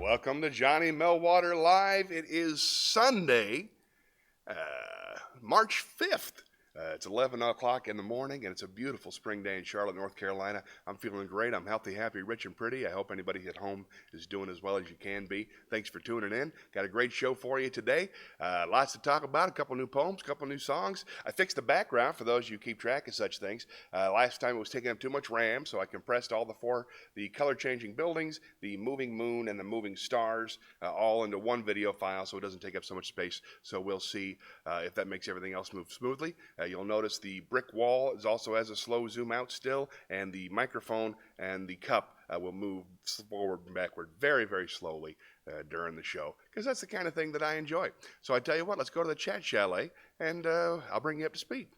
Welcome to Johnny Millwater Live. It is Sunday, March 5th. It's 11 o'clock in the morning, and it's a beautiful spring day in Charlotte, North Carolina. I'm feeling great. I'm healthy, happy, rich, and pretty. I hope anybody at home is doing as well as you can be. Thanks for tuning in. Got a great show for you today. Lots to talk about, a couple new poems, a couple new songs. I fixed the background for those of you who keep track of such things. Last time it was taking up too much RAM, so I compressed all the color-changing buildings, the moving moon, and the moving stars all into one video file so it doesn't take up so much space. So we'll see if that makes everything else move smoothly. You'll notice the brick wall also has a slow zoom out still, and the microphone and the cup will move forward and backward very, very slowly during the show, because that's the kind of thing that I enjoy. So I tell you what, let's go to the chat chalet, and I'll bring you up to speed.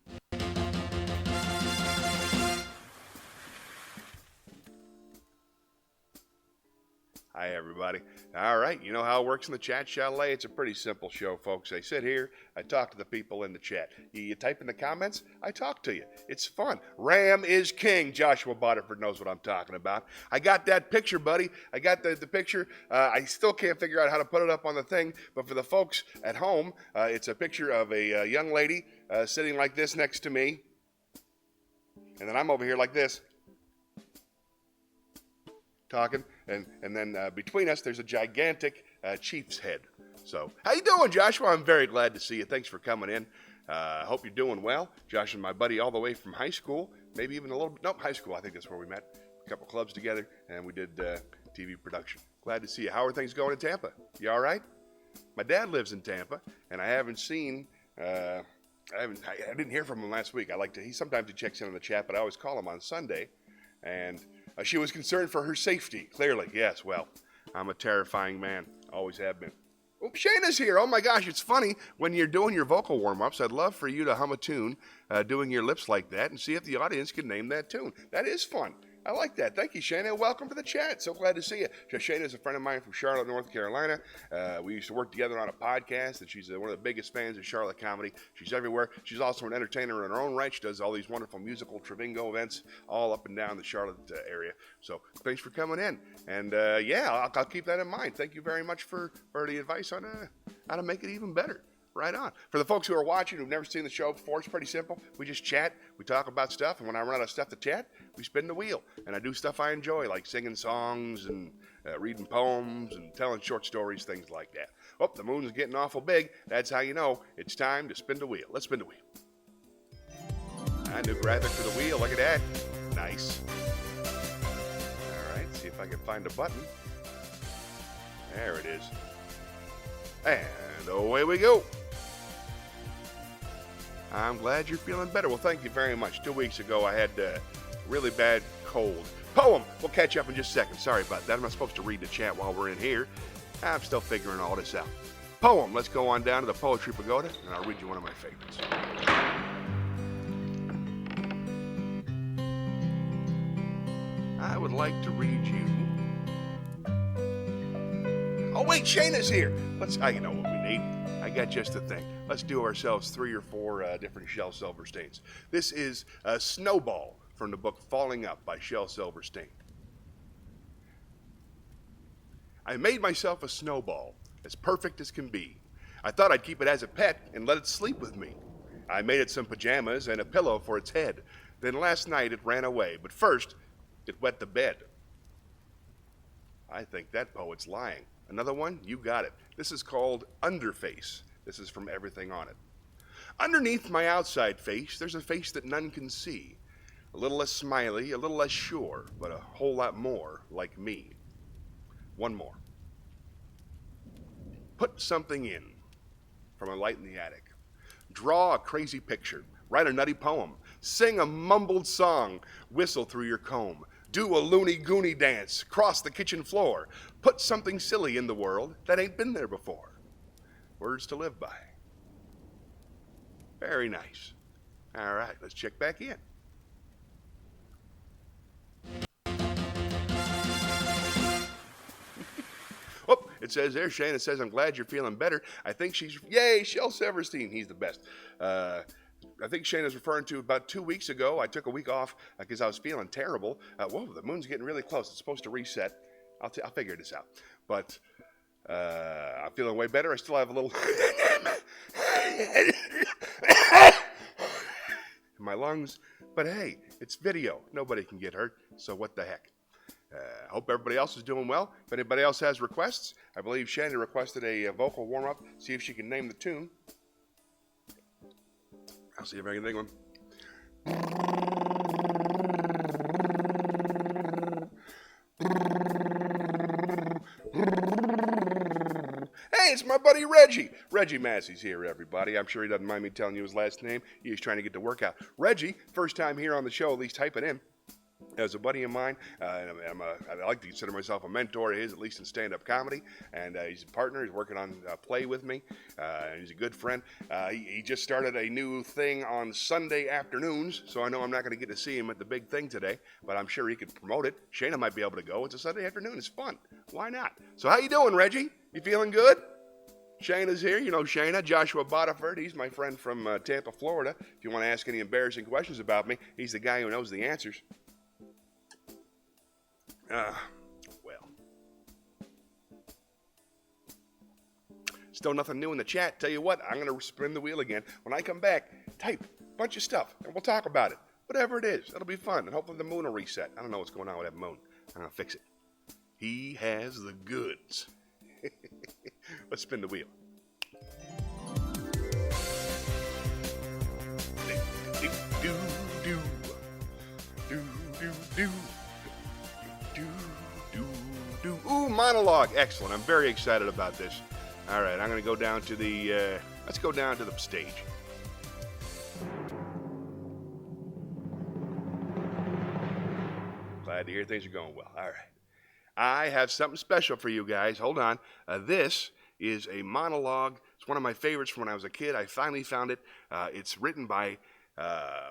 Hi, everybody. All right, you know how it works in the chat chalet? It's a pretty simple show, folks. I sit here, I talk to the people in the chat. You type in the comments, I talk to you. It's fun. Ram is king. Joshua Bodiford knows what I'm talking about. I got that picture, buddy. I got the picture. I still can't figure out how to put it up on the thing, but for the folks at home, it's a picture of a young lady sitting like this next to me, and then I'm over here like this, talking, and then between us there's a gigantic chief's head. So how you doing, Joshua? I'm very glad to see you. Thanks for coming in. I hope you're doing well. Josh and my buddy all the way from high school, maybe even a little bit, high school, I think that's where we met. A couple clubs together, and we did TV production. Glad to see you. How are things going in Tampa? You all right? My dad lives in Tampa, and I haven't seen I didn't hear from him last week. Sometimes he checks in on the chat, but I always call him on Sunday, and she was concerned for her safety, clearly. Yes, well, I'm a terrifying man. Always have been. Oh, Shayna's here. Oh, my gosh, it's funny. When you're doing your vocal warm-ups, I'd love for you to hum a tune doing your lips like that and see if the audience can name that tune. That is fun. I like that. Thank you, Shayna. Welcome to the chat. So glad to see you. Shayna is a friend of mine from Charlotte, North Carolina. We used to work together on a podcast, and she's one of the biggest fans of Charlotte comedy. She's everywhere. She's also an entertainer in her own right. She does all these wonderful musical Trevingo events all up and down the Charlotte area. So thanks for coming in. And I'll keep that in mind. Thank you very much for the advice on how to make it even better. Right on. For the folks who are watching who've never seen the show before, it's pretty simple. We just chat, we talk about stuff, and when I run out of stuff to chat, we spin the wheel. And I do stuff I enjoy, like singing songs and reading poems and telling short stories, things like that. Oh, the moon's getting awful big. That's how you know it's time to spin the wheel. Let's spin the wheel. New graphic for the wheel. Look at that. Nice. All right, see if I can find a button. There it is. And away we go. I'm glad you're feeling better. Well, thank you very much. 2 weeks ago, I had a really bad cold. Poem. We'll catch up in just a second. Sorry about that. I'm not supposed to read the chat while we're in here. I'm still figuring all this out. Poem. Let's go on down to the Poetry Pagoda, and I'll read you one of my favorites. I would like to read you. Oh, wait, Shayna's here. You know what we need. I got just the thing. Let's do ourselves 3 or 4 different Shel Silversteins. This is a Snowball from the book Falling Up by Shel Silverstein. I made myself a snowball, as perfect as can be. I thought I'd keep it as a pet and let it sleep with me. I made it some pajamas and a pillow for its head. Then last night it ran away, but first it wet the bed. I think that poet's lying. Another one? You got it. This is called Underface. This is from Everything on It. Underneath my outside face, there's a face that none can see. A little less smiley, a little less sure, but a whole lot more like me. One more. Put something in from a light in the attic. Draw a crazy picture. Write a nutty poem. Sing a mumbled song. Whistle through your comb. Do a loony-goony dance. Cross the kitchen floor. Put something silly in the world that ain't been there before. Words to live by. Very nice. All right, let's check back in. Oh, it says there, Shane, it says, I'm glad you're feeling better. I think yay, Shel Silverstein, he's the best. I think Shane is referring to about 2 weeks ago. I took a week off because I was feeling terrible. Whoa, the moon's getting really close. It's supposed to reset. I'll figure this out. But I'm feeling way better. I still have a little in my lungs, but hey, it's video. Nobody can get hurt, so what the heck? Hope everybody else is doing well. If anybody else has requests, I believe Shannon requested a vocal warm-up. See if she can name the tune. I'll see if I can think of one. Hey, it's my buddy Reggie. Reggie Massey's here, everybody. I'm sure he doesn't mind me telling you his last name. He's trying to get to work out. Reggie, first time here on the show, at least type it in. As a buddy of mine, I like to consider myself a mentor of his, at least in stand-up comedy, and he's a partner. He's working on a play with me, and he's a good friend. He just started a new thing on Sunday afternoons, so I know I'm not going to get to see him at the big thing today, but I'm sure he could promote it. Shayna might be able to go. It's a Sunday afternoon. It's fun. Why not? So how you doing, Reggie? You feeling good? Shayna's here. You know Shayna, Joshua Bodiford. He's my friend from Tampa, Florida. If you want to ask any embarrassing questions about me, he's the guy who knows the answers. Well. Still nothing new in the chat. Tell you what, I'm going to spin the wheel again. When I come back, type a bunch of stuff, and we'll talk about it. Whatever it is, it'll be fun, and hopefully the moon will reset. I don't know what's going on with that moon. I'm going to fix it. He has the goods. Let's spin the wheel. Ooh, monologue. Excellent. I'm very excited about this. All right, I'm going to go down to the, let's go down to the stage. Glad to hear things are going well. All right. I have something special for you guys. Hold on. This is a monologue. It's one of my favorites from when I was a kid. I finally found it. It's written by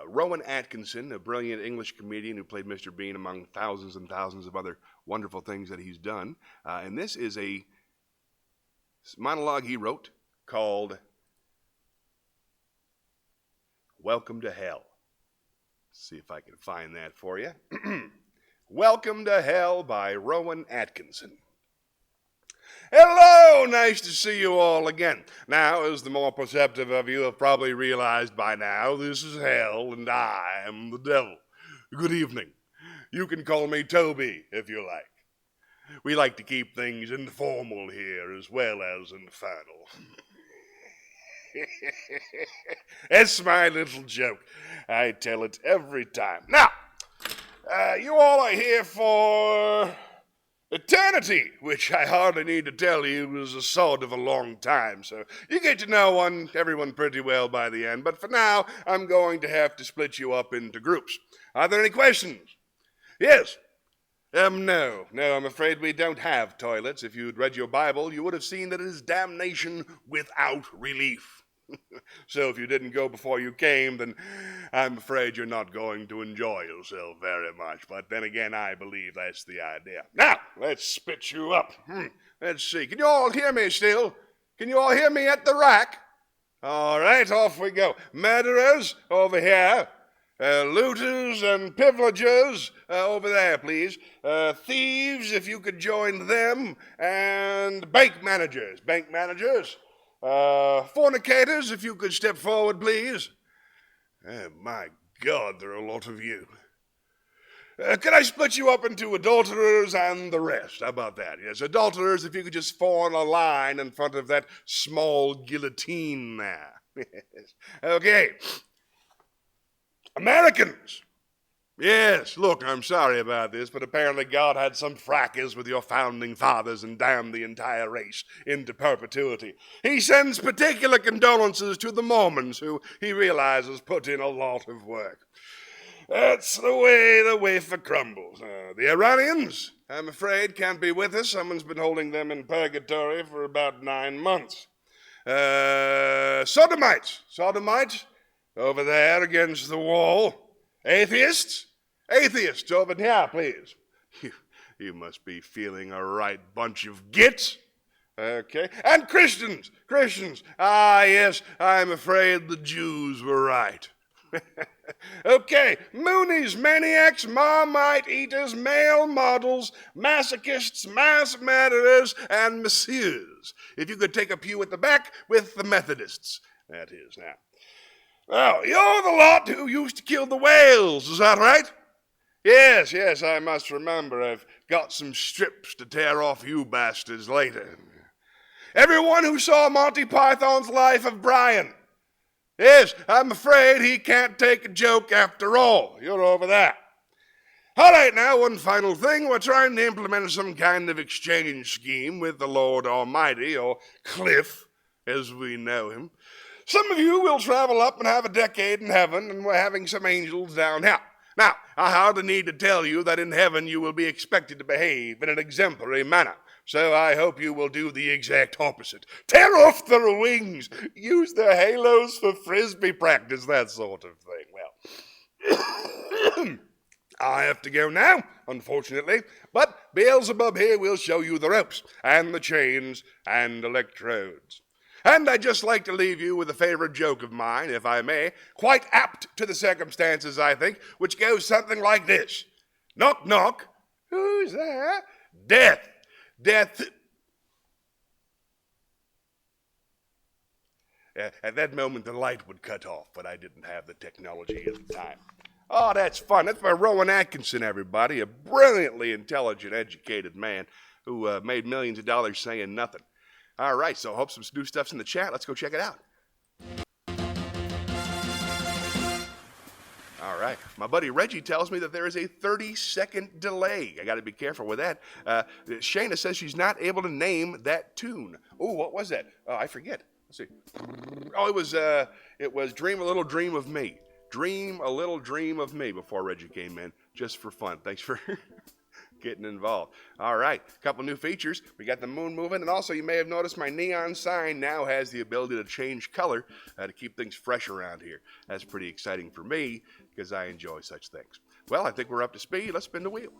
Rowan Atkinson, a brilliant English comedian who played Mr. Bean among thousands and thousands of other wonderful things that he's done. And this is a monologue he wrote called Welcome to Hell. Let's see if I can find that for you. Welcome to Hell by Rowan Atkinson. Hello, nice to see you all again. Now, as the more perceptive of you have probably realized by now, this is hell and I am the devil. Good evening. You can call me Toby if you like. We like to keep things informal here as well as infernal. It's my little joke. I tell it every time. Now, you all are here for eternity, which I hardly need to tell you is a sort of a long time, so you get to know everyone pretty well by the end. But for now, I'm going to have to split you up into groups. Are there any questions? Yes. No, I'm afraid we don't have toilets. If you'd read your Bible, you would have seen that it is damnation without relief. So if you didn't go before you came, then I'm afraid you're not going to enjoy yourself very much. But then again, I believe that's the idea. Now, let's spit you up. Let's see. Can you all hear me still? Can you all hear me at the rack? All right, off we go. Murderers, over here. Looters and privilegers, over there, please. Thieves, if you could join them. And bank managers. Fornicators, if you could step forward, please. Oh, my God, there are a lot of you. Could I split you up into adulterers and the rest? How about that? Yes, adulterers, if you could just form a line in front of that small guillotine there. Yes. Okay. Americans. Yes, look, I'm sorry about this, but apparently God had some fracas with your founding fathers and damned the entire race into perpetuity. He sends particular condolences to the Mormons, who he realizes put in a lot of work. That's the way the wafer crumbles. The Iranians, I'm afraid, can't be with us. Someone's been holding them in purgatory for about 9 months. Sodomites, over there against the wall. Atheists, over here, please. You must be feeling a right bunch of gits. Okay. And Christians. Ah, yes, I'm afraid the Jews were right. Okay, Moonies, maniacs, marmite eaters, male models, masochists, mass murderers, and messieurs. If you could take a pew at the back with the Methodists. That is now. Well, you're the lot who used to kill the whales, is that right? Yes, yes, I must remember. I've got some strips to tear off you bastards later. Everyone who saw Monty Python's Life of Brian. Yes, I'm afraid he can't take a joke after all. You're over that. All right, now, one final thing. We're trying to implement some kind of exchange scheme with the Lord Almighty, or Cliff, as we know him. Some of you will travel up and have a decade in heaven, and we're having some angels down here. Now, I hardly need to tell you that in heaven you will be expected to behave in an exemplary manner. So I hope you will do the exact opposite. Tear off their wings, use their halos for frisbee practice, that sort of thing. Well, I have to go now, unfortunately, but Beelzebub here will show you the ropes and the chains and electrodes. And I'd just like to leave you with a favorite joke of mine, if I may, quite apt to the circumstances, I think, which goes something like this. Knock, knock. Who's there? Death. Death. At that moment, the light would cut off, but I didn't have the technology at the time. Oh, that's fun. That's by Rowan Atkinson, everybody, a brilliantly intelligent, educated man who made millions of dollars saying nothing. All right, so I hope some new stuff's in the chat. Let's go check it out. All right. My buddy Reggie tells me that there is a 30-second delay. I got to be careful with that. Shayna says she's not able to name that tune. Oh, what was that? Oh, I forget. Let's see. Oh, it was Dream a Little Dream of Me. Dream a Little Dream of Me before Reggie came in, just for fun. Thanks for getting involved. All right, a couple new features. We got the moon moving, and also you may have noticed my neon sign now has the ability to change color to keep things fresh around here. That's pretty exciting for me because I enjoy such things. Well, I think we're up to speed. Let's spin the wheel.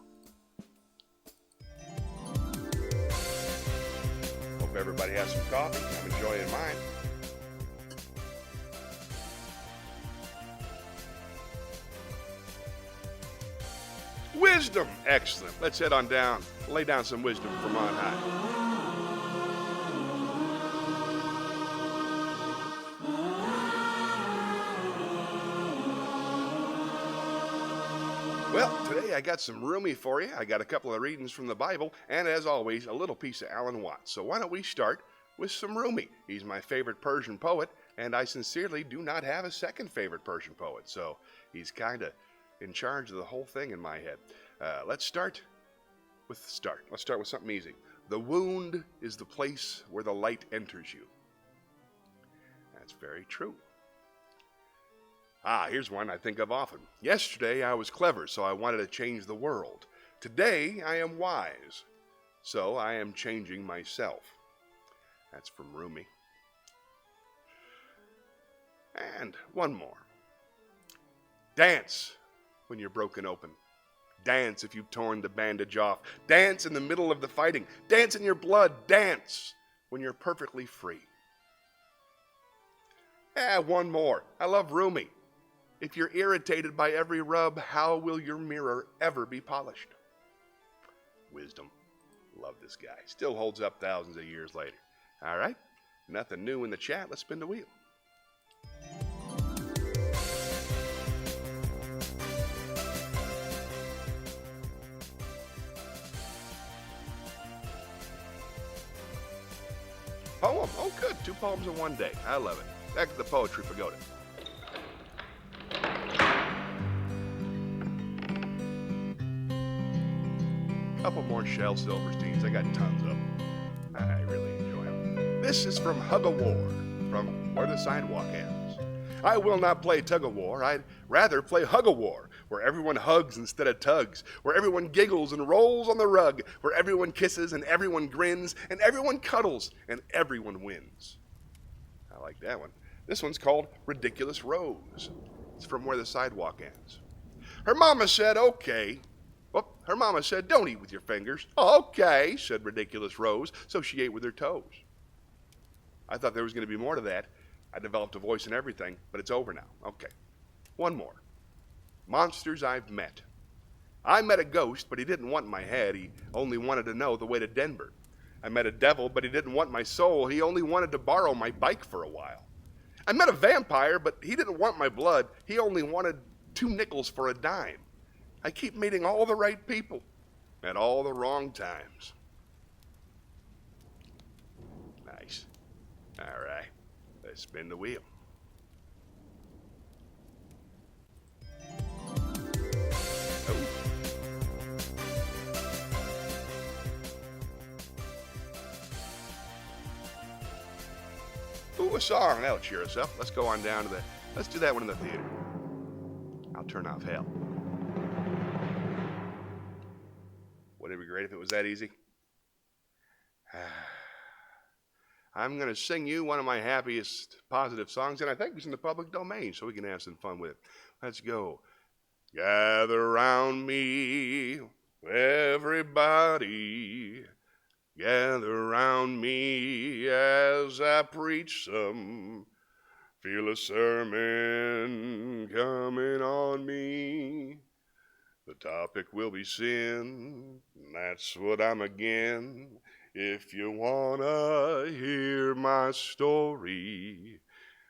Hope everybody has some coffee. I'm enjoying mine. Wisdom. Excellent. Let's head on down. Lay down some wisdom from on high. Well, today I got some roomy for you. I got a couple of readings from the Bible, and as always, a little piece of Alan Watts. So why don't we start with some Rumi? He's my favorite Persian poet, and I sincerely do not have a second favorite Persian poet. So he's kind of in charge of the whole thing in my head. Let's start with something easy. The wound is the place where the light enters you. That's very true. Here's one I think of often. Yesterday I was clever, so I wanted to change the world. Today I am wise, so I am changing myself. That's from Rumi. And one more. Dance when you're broken open. Dance if you've torn the bandage off. Dance in the middle of the fighting. Dance in your blood. Dance when you're perfectly free. One more. I love Rumi. If you're irritated by every rub, how will your mirror ever be polished? Wisdom. Love this guy. Still holds up thousands of years later. All right. Nothing new in the chat. Let's spin the wheel. Poem. Oh, good. 2 poems in one day. I love it. Back to the Poetry Pagoda. Couple more Shel Silversteins. I got tons of them. I really enjoy them. This is from Hug a War, from Where the Sidewalk Ends. I will not play tug of war. I'd rather play Hug a War, where everyone hugs instead of tugs, where everyone giggles and rolls on the rug, where everyone kisses and everyone grins, and everyone cuddles and everyone wins. I like that one. This one's called Ridiculous Rose. It's from Where the Sidewalk Ends. Her mama said, okay. Well, her mama said, don't eat with your fingers. Okay, said Ridiculous Rose, so she ate with her toes. I thought there was going to be more to that. I developed a voice and everything, but it's over now. Okay, one more. monsters I've met. I met a ghost, but he didn't want my head. He only wanted to know the way to Denver. I met a devil, but he didn't want my soul. He only wanted to borrow my bike for a while. I met a vampire, but he didn't want my blood. He only wanted 2 nickels for a dime. I keep meeting all the right people at all the wrong times. Nice. All right. Let's spin the wheel. Ooh, a song. That'll cheer us up. Let's go on down to let's do that one in the theater. I'll turn off hell. Wouldn't it be great if it was that easy? I'm going to sing you one of my happiest positive songs, and I think it's in the public domain, so we can have some fun with it. Let's go. Gather round me, everybody. Gather round me as I preach some. Feel a sermon coming on me. The topic will be sin, and that's what I'm again. If you wanna hear my story,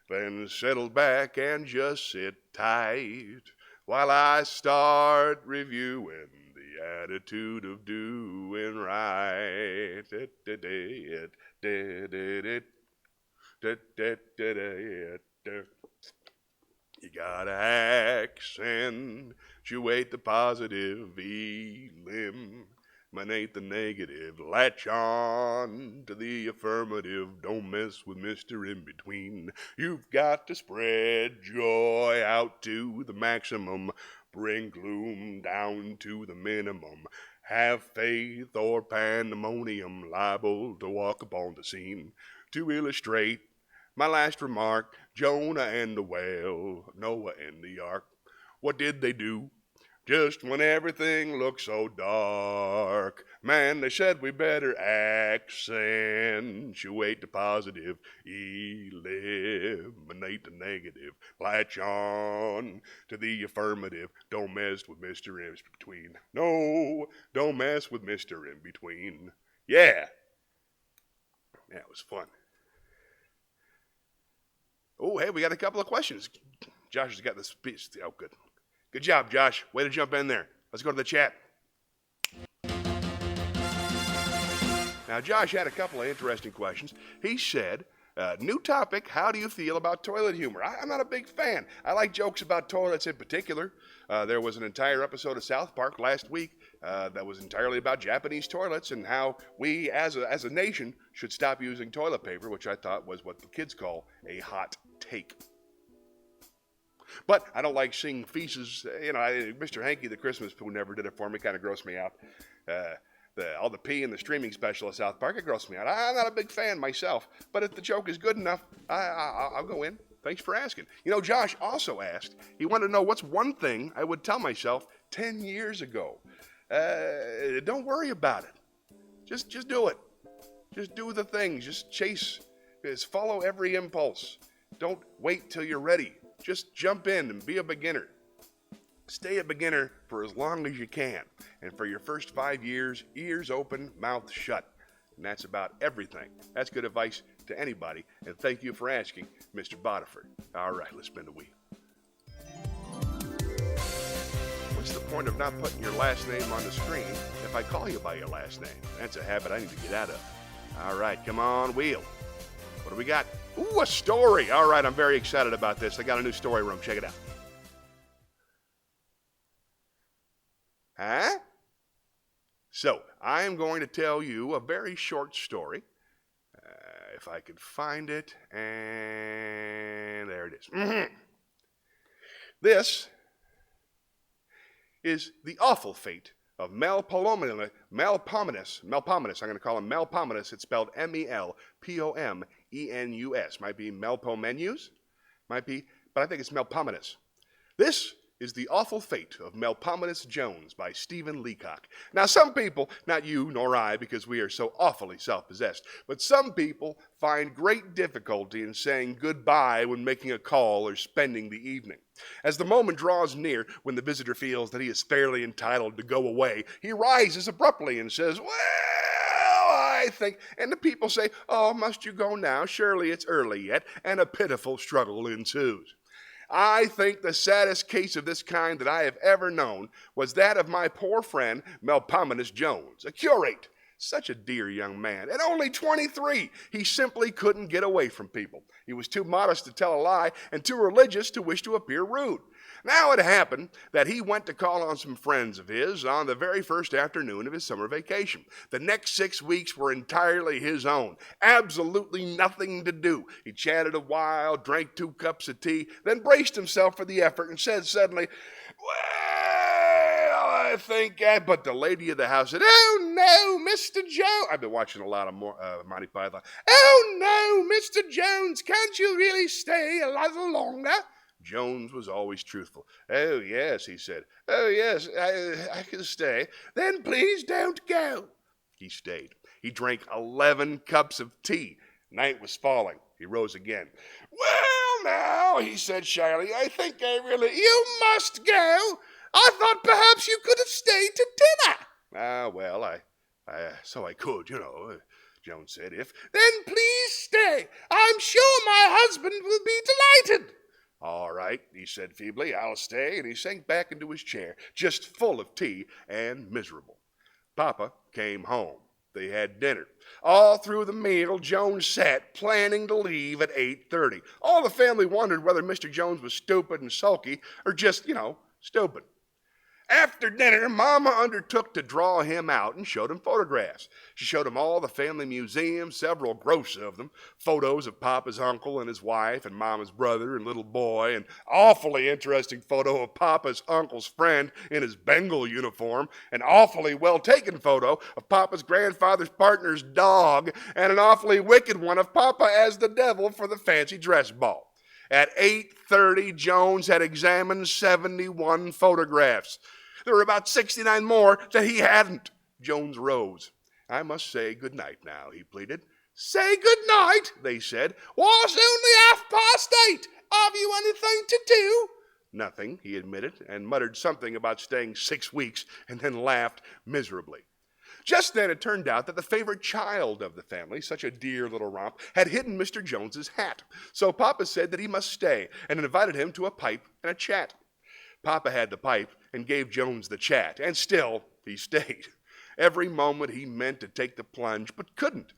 then settle back and just sit tight while I start reviewing the attitude of doing right. You gotta accentuate the positive, eliminate the negative, latch on to the affirmative, don't mess with Mr. In Between. You've got to spread joy out to the maximum, bring gloom down to the minimum. Have faith or pandemonium, liable to walk upon the scene. To illustrate my last remark, Jonah and the whale, Noah and the ark. What did they do? Just when everything looked so dark, man, they said we better accentuate the positive, eliminate the negative, latch on to the affirmative, don't mess with Mr. In Between. No, don't mess with Mr. In Between. Yeah. That was fun. Oh, hey, we got a couple of questions. Josh has got this piece. Oh, good. Good job, Josh. Way to jump in there. Let's go to the chat. Now, Josh had a couple of interesting questions. He said, new topic, how do you feel about toilet humor? I'm not a big fan. I like jokes about toilets in particular. There was an entire episode of South Park last week that was entirely about Japanese toilets and how we, as a nation, should stop using toilet paper, which I thought was what the kids call a hot take. But I don't like seeing feces. Mr. Hanky, the Christmas poo, never did it for me. Kind of grossed me out. All the pee in the streaming special of South Park, it grossed me out. I'm not a big fan myself. But if the joke is good enough, I'll go in. Thanks for asking. Josh also asked, he wanted to know what's one thing I would tell myself 10 years ago. Don't worry about it. Just do it. Just do the things. Just follow every impulse. Don't wait till you're ready. Just jump in and be a beginner. Stay a beginner for as long as you can. And for your first 5 years, ears open, mouth shut. And that's about everything. That's good advice to anybody. And thank you for asking, Mr. Bodiford. All right, let's spin the wheel. What's the point of not putting your last name on the screen if I call you by your last name? That's a habit I need to get out of. All right, come on, wheel. What do we got? Ooh, a story. All right, I'm very excited about this. I got a new story room. Check it out. Huh? So, I am going to tell you a very short story. If I could find it. And there it is. Mm-hmm. This is the awful fate of Melpomenus. I'm going to call him Melpomenus. It's spelled Melpomenus. Might be Melpomenus. Might be, but I think it's Melpomenus. This is The Awful Fate of Melpomenus Jones by Stephen Leacock. Now, some people, not you nor I, because we are so awfully self-possessed, but some people find great difficulty in saying goodbye when making a call or spending the evening. As the moment draws near when the visitor feels that he is fairly entitled to go away, he rises abruptly and says, "Well, I think," and the people say, "Oh, must you go now? Surely it's early yet," and a pitiful struggle ensues. I think the saddest case of this kind that I have ever known was that of my poor friend Melpomenus Jones, a curate. Such a dear young man. At only 23, he simply couldn't get away from people. He was too modest to tell a lie and too religious to wish to appear rude. Now it happened that he went to call on some friends of his on the very first afternoon of his summer vacation. The next 6 weeks were entirely his own. Absolutely nothing to do. He chatted a while, drank 2 cups of tea, then braced himself for the effort and said suddenly, "Well, I think," but the lady of the house said, "Oh no, Mr. Jones." I've been watching a lot of Monty Python. "Oh no, Mr. Jones, can't you really stay a little longer?" Jones was always truthful. "Oh, yes," he said. "Oh, yes, I can stay." "Then please don't go." He stayed. He drank 11 cups of tea. Night was falling. He rose again. "Well, now," he said shyly, "I think I really—" "You must go. I thought perhaps you could have stayed to dinner." Well, so I could, Jones said, "if—" "Then please stay. I'm sure my husband will be delighted." "All right," he said feebly, "I'll stay," and he sank back into his chair, just full of tea and miserable. Papa came home. They had dinner. All through the meal, Jones sat planning to leave at 8:30. All the family wondered whether Mr. Jones was stupid and sulky or just, stupid. After dinner, Mama undertook to draw him out and showed him photographs. She showed him all the family museums, several gross of them, photos of Papa's uncle and his wife and Mama's brother and little boy, an awfully interesting photo of Papa's uncle's friend in his Bengal uniform, an awfully well-taken photo of Papa's grandfather's partner's dog, and an awfully wicked one of Papa as the devil for the fancy dress ball. At 8:30, Jones had examined 71 photographs. There were about 69 more that he hadn't. Jones rose. "I must say good night now," he pleaded. "Say good night," they said. "Was only 8:30. Have you anything to do?" "Nothing," he admitted, and muttered something about staying 6 weeks, and then laughed miserably. Just then it turned out that the favorite child of the family, such a dear little romp, had hidden Mr. Jones's hat. So Papa said that he must stay and invited him to a pipe and a chat. Papa had the pipe and gave Jones the chat, and still he stayed. Every moment he meant to take the plunge, but couldn't.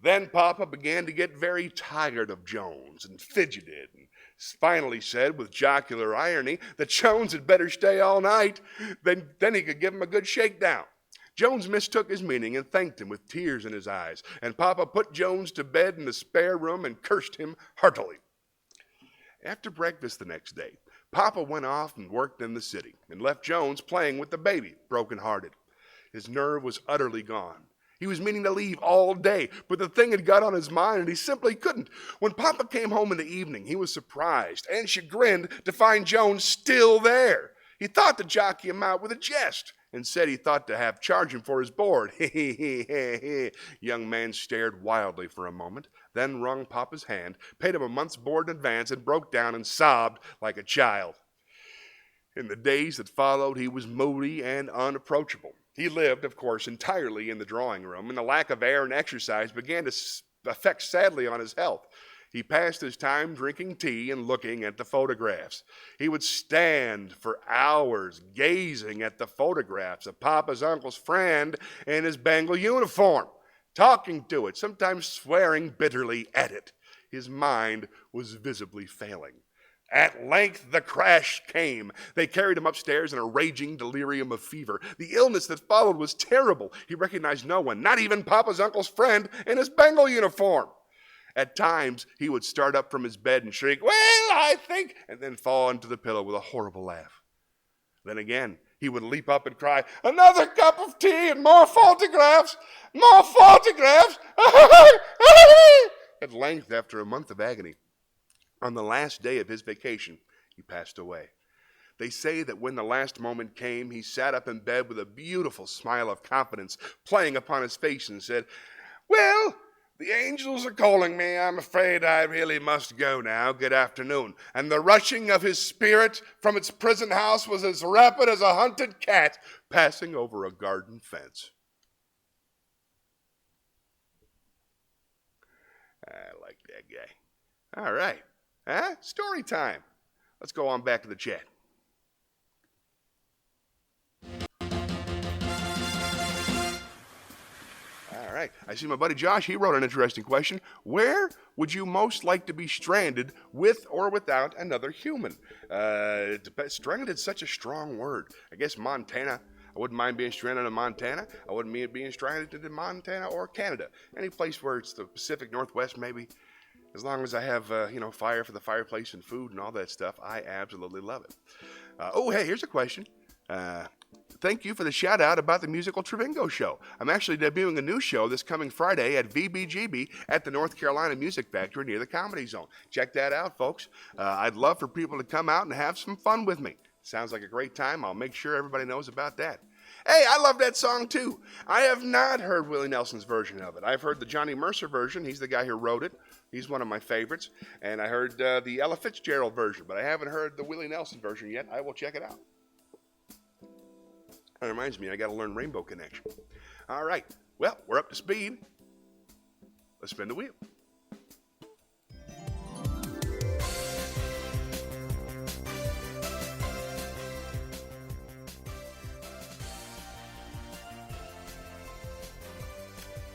Then Papa began to get very tired of Jones and fidgeted and finally said with jocular irony that Jones had better stay all night, then he could give him a good shakedown. Jones mistook his meaning and thanked him with tears in his eyes, and Papa put Jones to bed in the spare room and cursed him heartily. After breakfast the next day, Papa went off and worked in the city and left Jones playing with the baby, broken-hearted. His nerve was utterly gone. He was meaning to leave all day, but the thing had got on his mind and he simply couldn't. When Papa came home in the evening, he was surprised and chagrined to find Jones still there. He thought to jockey him out with a jest and said he thought to have charge him for his board. Young man stared wildly for a moment, then wrung Papa's hand, paid him a month's board in advance, and broke down and sobbed like a child. In the days that followed, he was moody and unapproachable. He lived, of course, entirely in the drawing room, and the lack of air and exercise began to affect sadly on his health. He passed his time drinking tea and looking at the photographs. He would stand for hours gazing at the photographs of Papa's uncle's friend in his Bengal uniform, talking to it, sometimes swearing bitterly at it. His mind was visibly failing. At length, the crash came. They carried him upstairs in a raging delirium of fever. The illness that followed was terrible. He recognized no one, not even Papa's uncle's friend in his Bengal uniform. At times, he would start up from his bed and shriek, "Well, I think," and then fall into the pillow with a horrible laugh. Then again, he would leap up and cry, "Another cup of tea and more photographs! More photographs!" At length, after a month of agony, on the last day of his vacation, he passed away. They say that when the last moment came, he sat up in bed with a beautiful smile of confidence playing upon his face and said, "Well, the angels are calling me. I'm afraid I really must go now. Good afternoon." And the rushing of his spirit from its prison house was as rapid as a hunted cat passing over a garden fence. I like that guy. All right. Huh? Story time. Let's go on back to the chat. All right. I see my buddy Josh. He wrote an interesting question. Where would you most like to be stranded with or without another human? Stranded is such a strong word. I guess Montana. I wouldn't mind being stranded in Montana. I wouldn't mind being stranded in Montana or Canada. Any place where it's the Pacific Northwest, maybe. As long as I have, fire for the fireplace and food and all that stuff, I absolutely love it. Hey, here's a question. Thank you for the shout out about the musical Trevingo show. I'm actually debuting a new show this coming Friday at VBGB at the North Carolina Music Factory near the Comedy Zone. Check that out, folks. I'd love for people to come out and have some fun with me. Sounds like a great time. I'll make sure everybody knows about that. Hey, I love that song too. I have not heard Willie Nelson's version of it. I've heard the Johnny Mercer version. He's the guy who wrote it. He's one of my favorites. And I heard the Ella Fitzgerald version, but I haven't heard the Willie Nelson version yet. I will check it out. That reminds me, I got to learn Rainbow Connection. All right. Well, we're up to speed. Let's spin the wheel.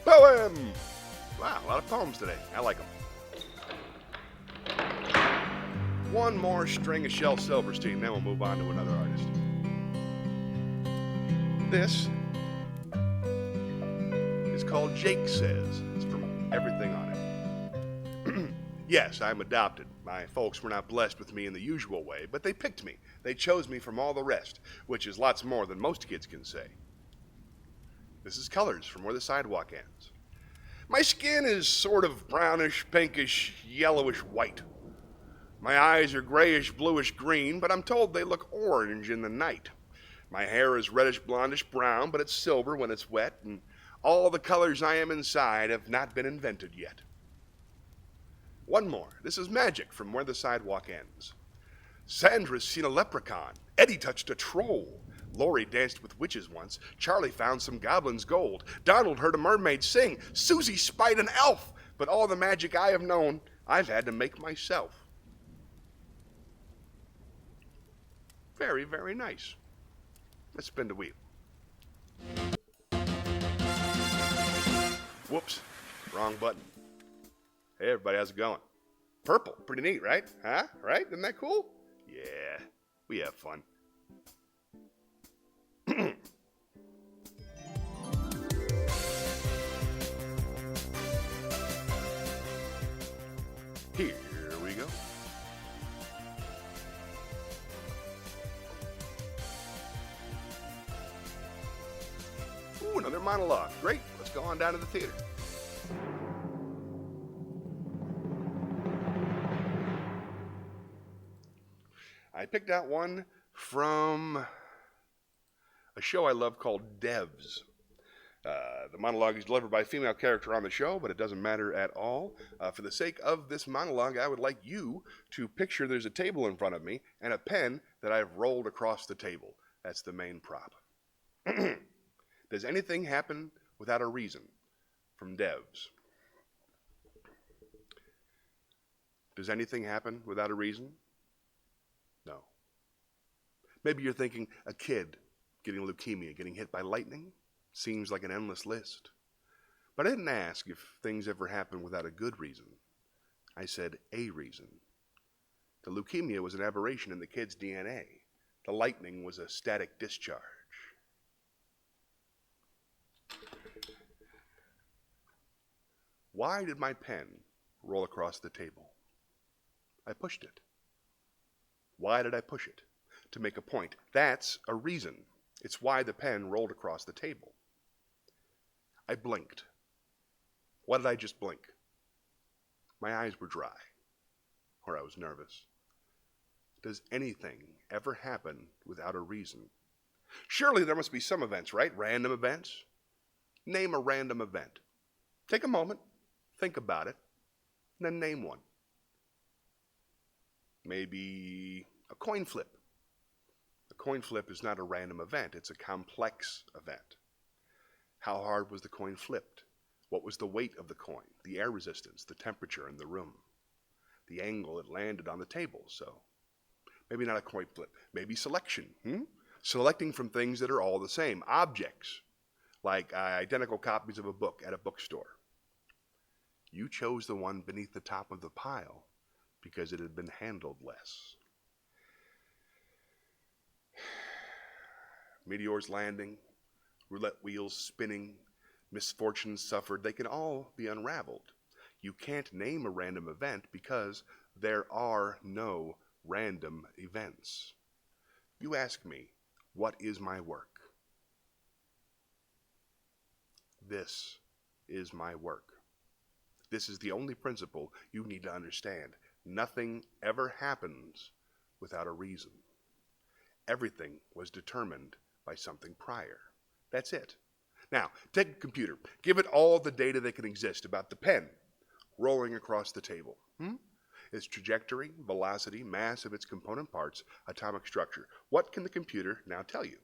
Poem! Wow, a lot of poems today. I like them. One more string of Shel Silverstein, then we'll move on to another artist. This is called Jake Says. It's from Everything on It. Yes, I'm adopted. My folks were not blessed with me in the usual way, but they picked me. They chose me from all the rest, which is lots more than most kids can say. This is Colors from Where the Sidewalk Ends. My skin is sort of brownish, pinkish, yellowish white. My eyes are grayish, bluish green, but I'm told they look orange in the night. My hair is reddish, blondish brown, but it's silver when it's wet, and all the colors I am inside have not been invented yet. One more. This is Magic from Where the Sidewalk Ends. Sandra's seen a leprechaun. Eddie touched a troll. Lori danced with witches once. Charlie found some goblin's gold. Donald heard a mermaid sing. Susie spied an elf. But all the magic I have known, I've had to make myself. Very, very nice. Let's spin the wheel. Whoops, wrong button. Hey everybody, how's it going? Purple, pretty neat, right? Huh? Right? Isn't that cool? Yeah, we have fun. Here we go. Ooh, another monologue. Great. Let's go on down to the theater. I picked out one from a show I love called Devs. The monologue is delivered by a female character on the show, but it doesn't matter at all. For the sake of this monologue, I would like you to picture there's a table in front of me and a pen that I've rolled across the table. That's the main prop. Does anything happen without a reason? From Devs. Does anything happen without a reason? No. Maybe you're thinking a kid getting leukemia, getting hit by lightning. Seems like an endless list. But I didn't ask if things ever happen without a good reason. I said a reason. The leukemia was an aberration in the kid's DNA. The lightning was a static discharge. Why did my pen roll across the table? I pushed it. Why did I push it? To make a point. That's a reason. It's why the pen rolled across the table. I blinked. What did I just blink? My eyes were dry, or I was nervous. Does anything ever happen without a reason? Surely there must be some events, right? Random events. Name a random event. Take a moment, think about it, and then name one. Maybe a coin flip. A coin flip is not a random event, it's a complex event. How hard was the coin flipped? What was the weight of the coin, the air resistance, the temperature in the room, the angle it landed on the table? So maybe not a coin flip, maybe selection. Selecting from things that are all the same, objects, like identical copies of a book at a bookstore. You chose the one beneath the top of the pile because it had been handled less. Meteors landing, roulette wheels spinning, misfortunes suffered, they can all be unraveled. You can't name a random event because there are no random events. You ask me, what is my work? This is my work. This is the only principle you need to understand. Nothing ever happens without a reason. Everything was determined by something prior. That's it. Now, take a computer. Give it all the data that can exist about the pen rolling across the table. Its trajectory, velocity, mass of its component parts, atomic structure. What can the computer now tell you?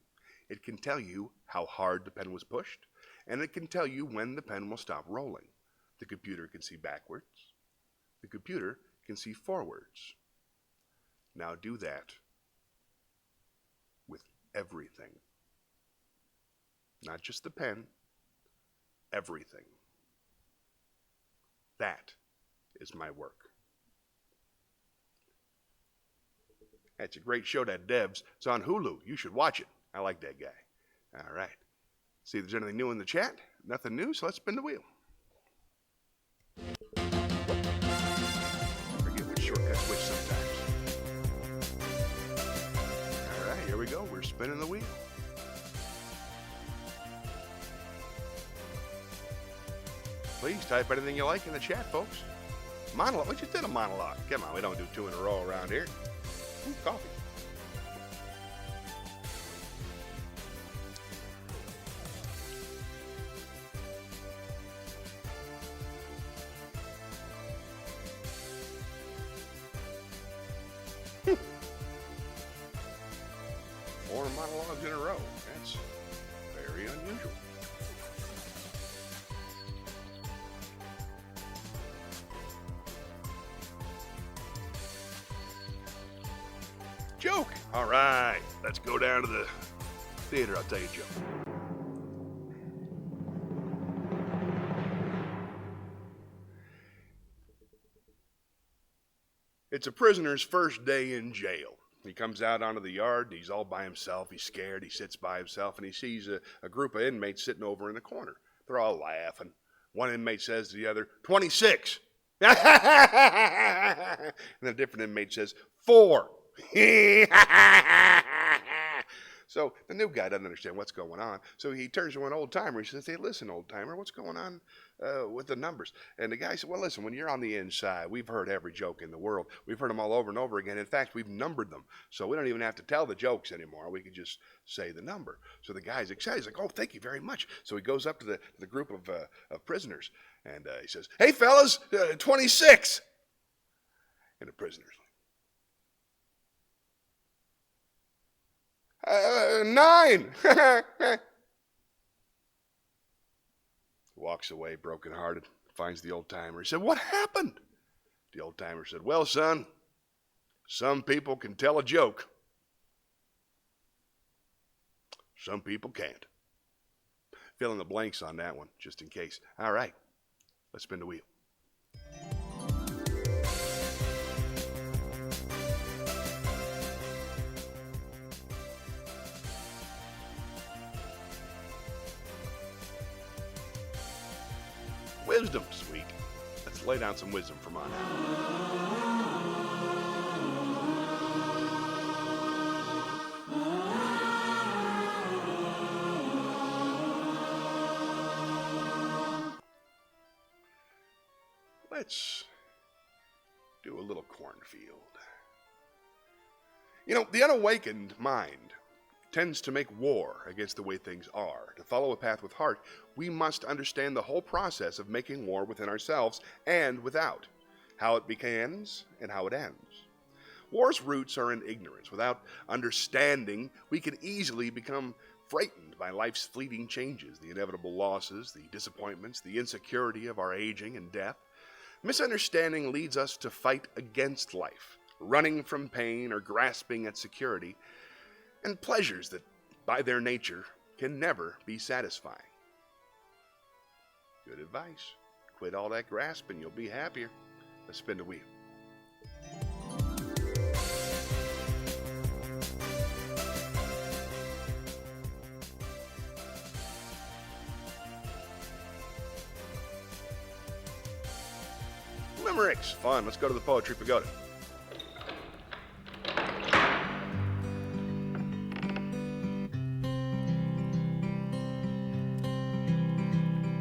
It can tell you how hard the pen was pushed, and it can tell you when the pen will stop rolling. The computer can see backwards. The computer can see forwards. Now do that with everything. Not just the pen, everything. That is my work. That's a great show, that Devs. It's on Hulu. You should watch it. I like that guy. All right. See if there's anything new in the chat. Nothing new, so let's spin the wheel. I forget which shortcut's which sometimes. All right, here we go. We're spinning the wheel. Please type anything you like in the chat, folks. Monologue. We just did a monologue. Come on, we don't do two in a row around here. Ooh, coffee. Four monologues in a row. That's very unusual. Joke. All right, let's go down to the theater. I'll tell you a joke. It's a prisoner's first day in jail. He comes out onto the yard, and he's all by himself. He's scared. He sits by himself, and he sees a group of inmates sitting over in the corner. They're all laughing. One inmate says to the other, 26. And a different inmate says, 4. So the new guy doesn't understand what's going on. So he turns to an old timer. He says, hey, listen, old timer, what's going on with the numbers? And the guy said, well, listen, when you're on the inside, we've heard every joke in the world. We've heard them all over and over again. In fact, we've numbered them. So we don't even have to tell the jokes anymore. We can just say the number. So the guy's excited. He's like, oh, thank you very much. So he goes up to the group of prisoners, and he says, hey, fellas, 26. And the prisoners 9. Walks away brokenhearted, finds the old timer. He said, what happened? The old timer said, well, son, some people can tell a joke. Some people can't. Fill in the blanks on that one, just in case. All right, let's spin the wheel. Wisdom, sweet. Let's lay down some wisdom from on out. Let's do a little cornfield. You know, the unawakened mind tends to make war against the way things are. To follow a path with heart, we must understand the whole process of making war within ourselves and without, how it begins and how it ends. War's roots are in ignorance. Without understanding, we can easily become frightened by life's fleeting changes, the inevitable losses, the disappointments, the insecurity of our aging and death. Misunderstanding leads us to fight against life, running from pain or grasping at security and pleasures that, by their nature, can never be satisfying. Good advice. Quit all that grasping, you'll be happier. Let's spin the wheel. Limericks, fun. Let's go to the Poetry Pagoda.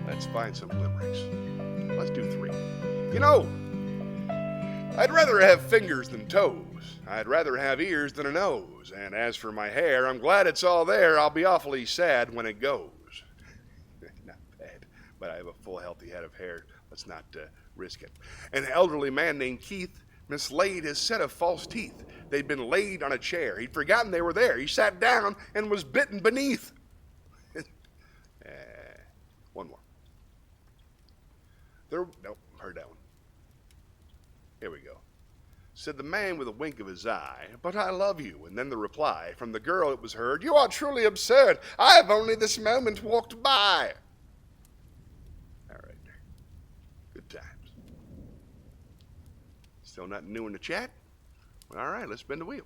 Let's find some limericks. Let's do 3. You know, I'd rather have fingers than toes. I'd rather have ears than a nose. And as for my hair, I'm glad it's all there. I'll be awfully sad when it goes. Not bad, but I have a full, healthy head of hair. Let's not risk it. An elderly man named Keith mislaid his set of false teeth. They'd been laid on a chair. He'd forgotten they were there. He sat down and was bitten beneath. One more. Nope, heard that one. Here we go. Said the man with a wink of his eye, "But I love you." And then the reply from the girl it was heard, "You are truly absurd. I have only this moment walked by." All right. Good times. Still nothing new in the chat? All right, let's spin the wheel.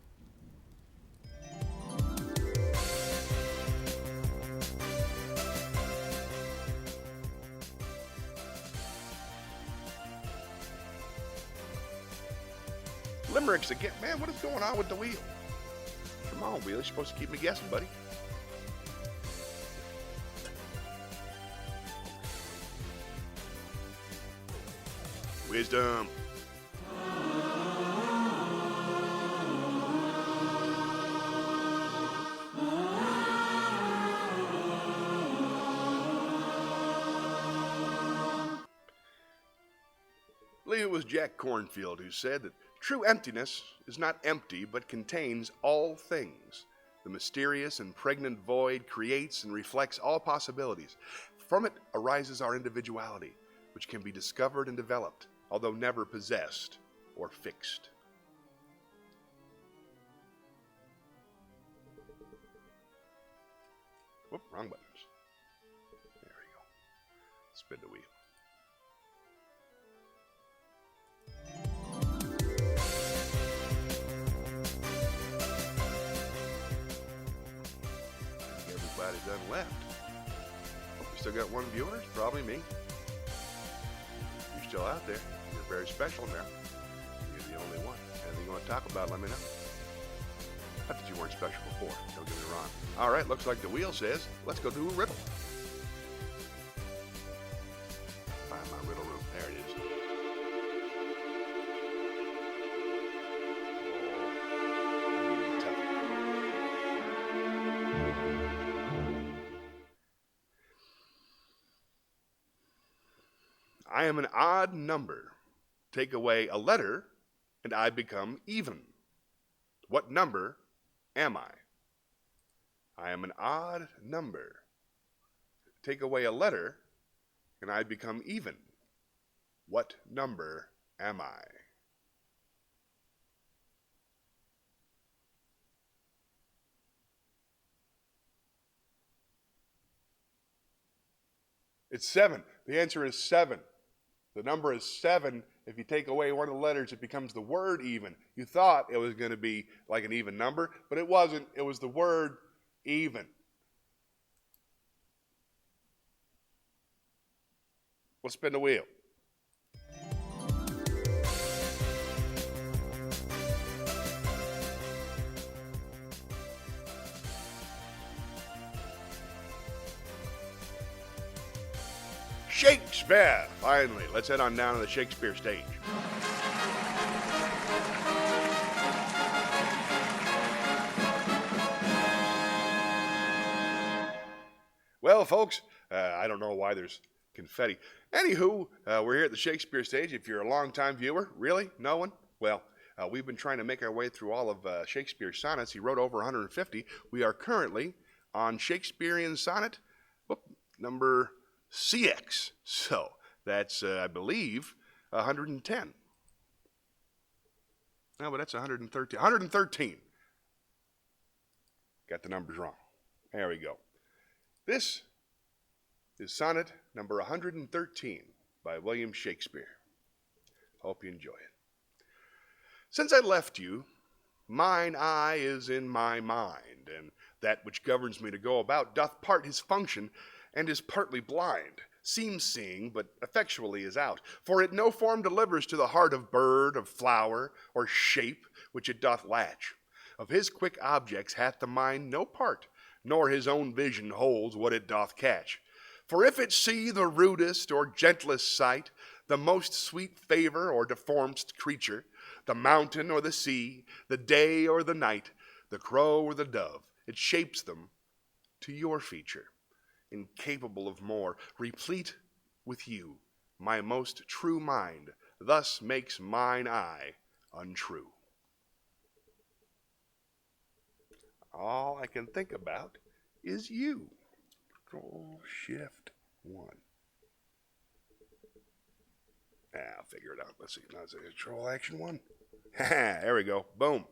Limericks again. Man, what is going on with the wheel? Come on, wheel. You're supposed to keep me guessing, buddy. Wisdom. I believe it was Jack Cornfield who said that true emptiness is not empty, but contains all things. The mysterious and pregnant void creates and reflects all possibilities. From it arises our individuality, which can be discovered and developed, although never possessed or fixed. Whoop, wrong buttons. There we go. Spin the wheel. Everybody done left. Hope we still got one viewer. It's probably me. You're still out there. You're very special now. You're the only one. Anything you want to talk about, let me know. Not that you weren't special before. Don't get me wrong. All right, looks like the wheel says, let's go do a riddle. Find my riddle room. There it is. I am an odd number. Take away a letter, and I become even. What number am I? I am an odd number. Take away a letter, and I become even. What number am I? It's 7. The answer is 7. The number is 7. If you take away one of the letters, it becomes the word even. You thought it was going to be like an even number, but it wasn't. It was the word even. Let's spin the wheel. Shakespeare! Finally, let's head on down to the Shakespeare stage. folks. I don't know why there's confetti. Anywho, we're here at the Shakespeare stage. If you're a longtime viewer, really? No one? Well, we've been trying to make our way through all of Shakespeare's sonnets. He wrote over 150. We are currently on Shakespearean sonnet number CX. So that's, I believe, 110. No, but that's 113. 113. Got the numbers wrong. There we go. This is sonnet number 113 by William Shakespeare. Hope you enjoy it. Since I left you, mine eye is in my mind, and that which governs me to go about doth part his function, and is partly blind, seems seeing, but effectually is out. For it no form delivers to the heart of bird, of flower, or shape, which it doth latch. Of his quick objects hath the mind no part, nor his own vision holds what it doth catch. For if it see the rudest or gentlest sight, the most sweet favor or deformedst creature, the mountain or the sea, the day or the night, the crow or the dove, it shapes them to your feature, incapable of more, replete with you, my most true mind, thus makes mine eye untrue. All I can think about is you. Control Shift 1. I'll figure it out. Let's see. Now it's a Control Action 1. There we go. Boom.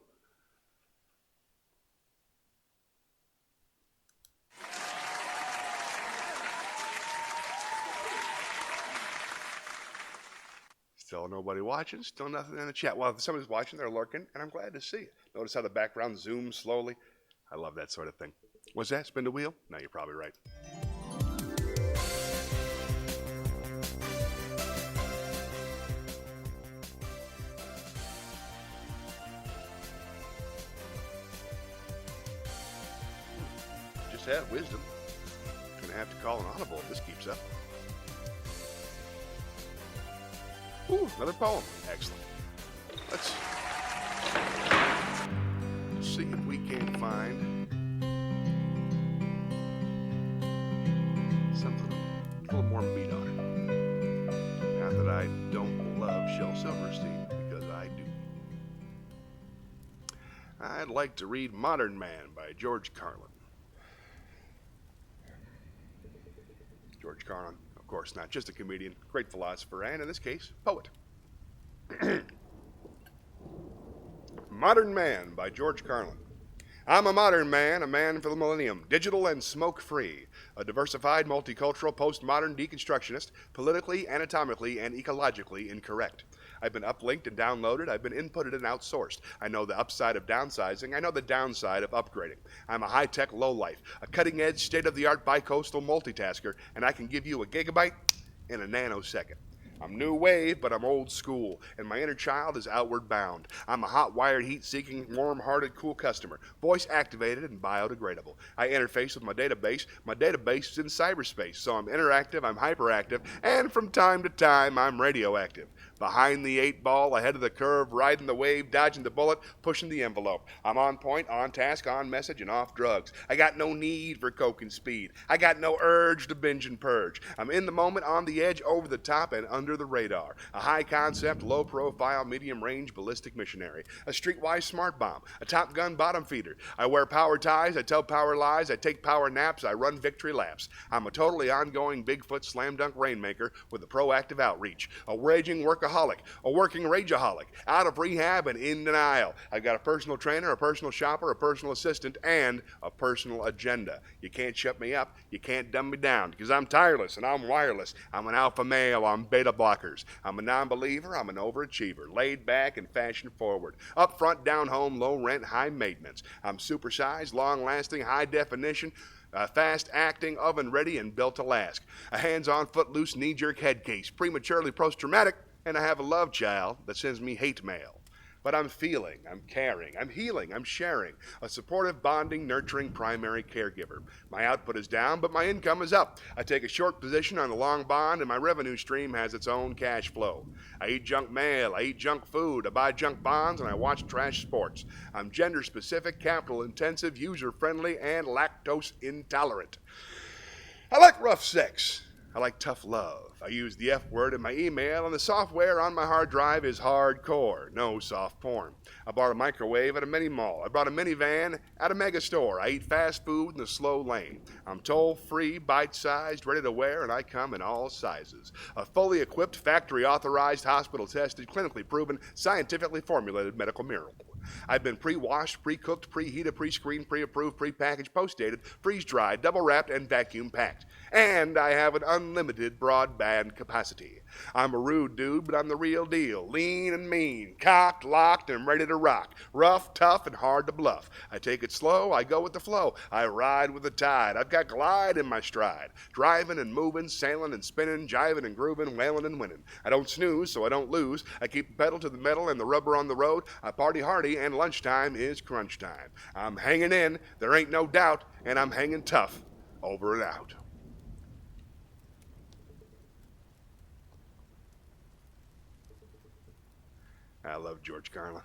Still nobody watching, still nothing in the chat. Well, if somebody's watching, they're lurking, and I'm glad to see it. Notice how the background zooms slowly? I love that sort of thing. What's that? Spin the wheel? No, you're probably right. Just had wisdom. Gonna have to call an audible if this keeps up. Ooh, another poem. Excellent. Let's see if we can find something a little more meat on it. Not that I don't love Shel Silverstein, because I do. I'd like to read Modern Man by George Carlin. George Carlin, of course, not just a comedian, great philosopher, and in this case, poet. Modern Man by George Carlin. I'm a modern man, a man for the millennium, digital and smoke-free, a diversified, multicultural, postmodern deconstructionist, politically, anatomically, and ecologically incorrect. I've been uplinked and downloaded, I've been inputted and outsourced. I know the upside of downsizing, I know the downside of upgrading. I'm a high-tech lowlife, a cutting-edge, state-of-the-art bicoastal multitasker, and I can give you a gigabyte in a nanosecond. I'm new wave, but I'm old school, and my inner child is outward bound. I'm a hot-wired, heat-seeking, warm-hearted, cool customer, voice-activated and biodegradable. I interface with my database. My database is in cyberspace, so I'm interactive, I'm hyperactive, and from time to time, I'm radioactive. Behind the 8-ball, ahead of the curve, riding the wave, dodging the bullet, pushing the envelope. I'm on point, on task, on message, and off drugs. I got no need for coke and speed. I got no urge to binge and purge. I'm in the moment, on the edge, over the top, and under the radar. A high-concept, low-profile, medium-range ballistic missionary. A streetwise smart bomb. A Top Gun bottom feeder. I wear power ties, I tell power lies, I take power naps, I run victory laps. I'm a totally ongoing Bigfoot slam dunk rainmaker with a proactive outreach. A raging workaholic, a working rageaholic, out of rehab and in denial. I've got a personal trainer, a personal shopper, a personal assistant, and a personal agenda. You can't shut me up, you can't dumb me down, because I'm tireless and I'm wireless. I'm an alpha male on beta blockers. I'm a non-believer, I'm an overachiever, laid back and fashion forward. Up front, down home, low rent, high maintenance. I'm supersized, long-lasting, high definition, fast acting, oven ready, and built to last. A hands-on, footloose, knee-jerk head case, prematurely post-traumatic, and I have a love child that sends me hate mail. But I'm feeling, I'm caring, I'm healing, I'm sharing. A supportive, bonding, nurturing primary caregiver. My output is down, but my income is up. I take a short position on the long bond, and my revenue stream has its own cash flow. I eat junk mail, I eat junk food, I buy junk bonds, and I watch trash sports. I'm gender-specific, capital-intensive, user-friendly, and lactose intolerant. I like rough sex. I like tough love. I use the F word in my email, and the software on my hard drive is hardcore. No soft porn. I bought a microwave at a mini mall. I bought a minivan at a mega store. I eat fast food in the slow lane. I'm toll-free, bite-sized, ready to wear, and I come in all sizes. A fully equipped, factory-authorized, hospital-tested, clinically proven, scientifically formulated medical miracle. I've been pre-washed, pre-cooked, preheated, pre-screened, pre-approved, pre-packaged, post-dated, freeze-dried, double-wrapped, and vacuum-packed. And I have an unlimited broadband capacity. I'm a rude dude, but I'm the real deal. Lean and mean, cocked, locked, and ready to rock. Rough, tough, and hard to bluff. I take it slow, I go with the flow. I ride with the tide. I've got glide in my stride. Driving and moving, sailing and spinning, jiving and grooving, wailing and winning. I don't snooze, so I don't lose. I keep the pedal to the metal and the rubber on the road. I party hardy, and lunchtime is crunch time. I'm hanging in, there ain't no doubt, and I'm hanging tough. Over and out. I love George Carlin.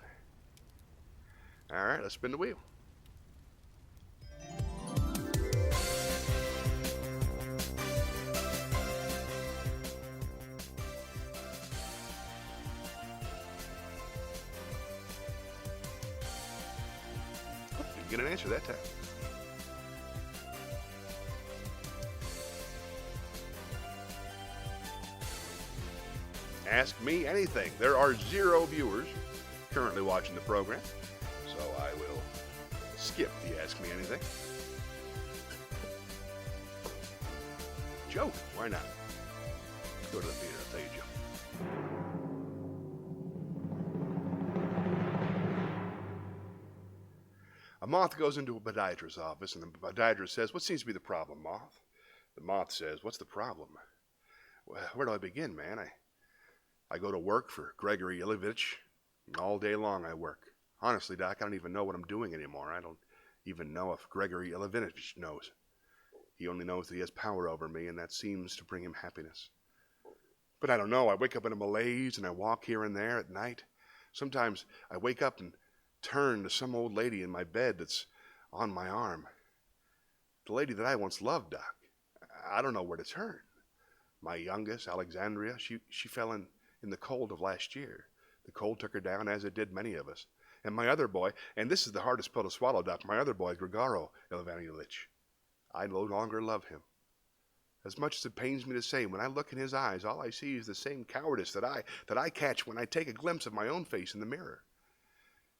All right, let's spin the wheel. Didn't get an answer that time. Ask me anything. There are 0 viewers currently watching the program, so I will skip the Ask Me Anything. Joke, why not? Go to the theater, I'll tell you a joke. A moth goes into a podiatrist's office, and the podiatrist says, "What seems to be the problem, moth?" The moth says, "What's the problem? Well, where do I begin, man? I go to work for Gregory Ilovich. All day long I work. Honestly, Doc, I don't even know what I'm doing anymore. I don't even know if Gregory Ilovich knows. He only knows that he has power over me, and that seems to bring him happiness. But I don't know. I wake up in a malaise, and I walk here and there at night. Sometimes I wake up and turn to some old lady in my bed that's on my arm. The lady that I once loved, Doc. I don't know where to turn. My youngest, Alexandria, she fell in the cold of last year. The cold took her down, as it did many of us. And my other boy, and this is the hardest pill to swallow, Doc, my other boy, Grigaro Ilovich, I no longer love him. As much as it pains me to say, when I look in his eyes, all I see is the same cowardice that I catch when I take a glimpse of my own face in the mirror.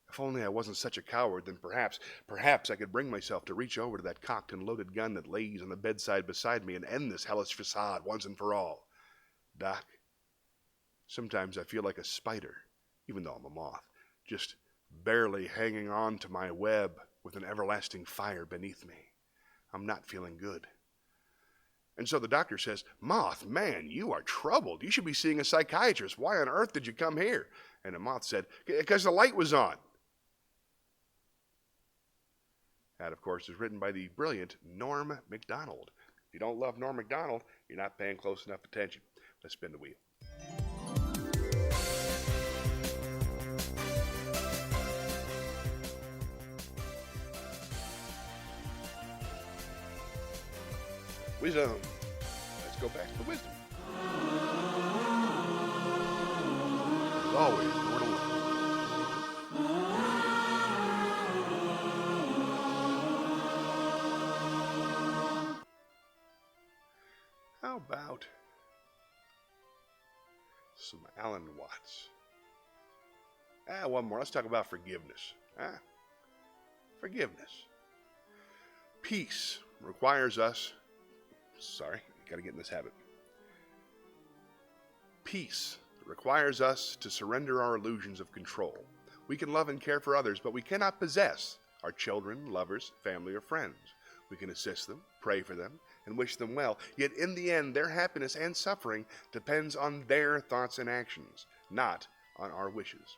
If only I wasn't such a coward, then perhaps I could bring myself to reach over to that cocked and loaded gun that lays on the bedside beside me and end this hellish facade once and for all. Doc, sometimes I feel like a spider, even though I'm a moth, just barely hanging on to my web with an everlasting fire beneath me. I'm not feeling good." And so the doctor says, "Moth, man, you are troubled. You should be seeing a psychiatrist. Why on earth did you come here?" And the moth said, "Because the light was on." That, of course, is written by the brilliant Norm Macdonald. If you don't love Norm Macdonald, you're not paying close enough attention. Let's spin the wheel. Wisdom. Let's go back to wisdom. As always, more to learn. How about some Alan Watts? One more. Let's talk about forgiveness. Forgiveness. Peace requires us. Gotta get in this habit. Peace requires us to surrender our illusions of control. We can love and care for others, but we cannot possess our children, lovers, family, or friends. We can assist them, pray for them, and wish them well. Yet in the end, their happiness and suffering depends on their thoughts and actions, not on our wishes.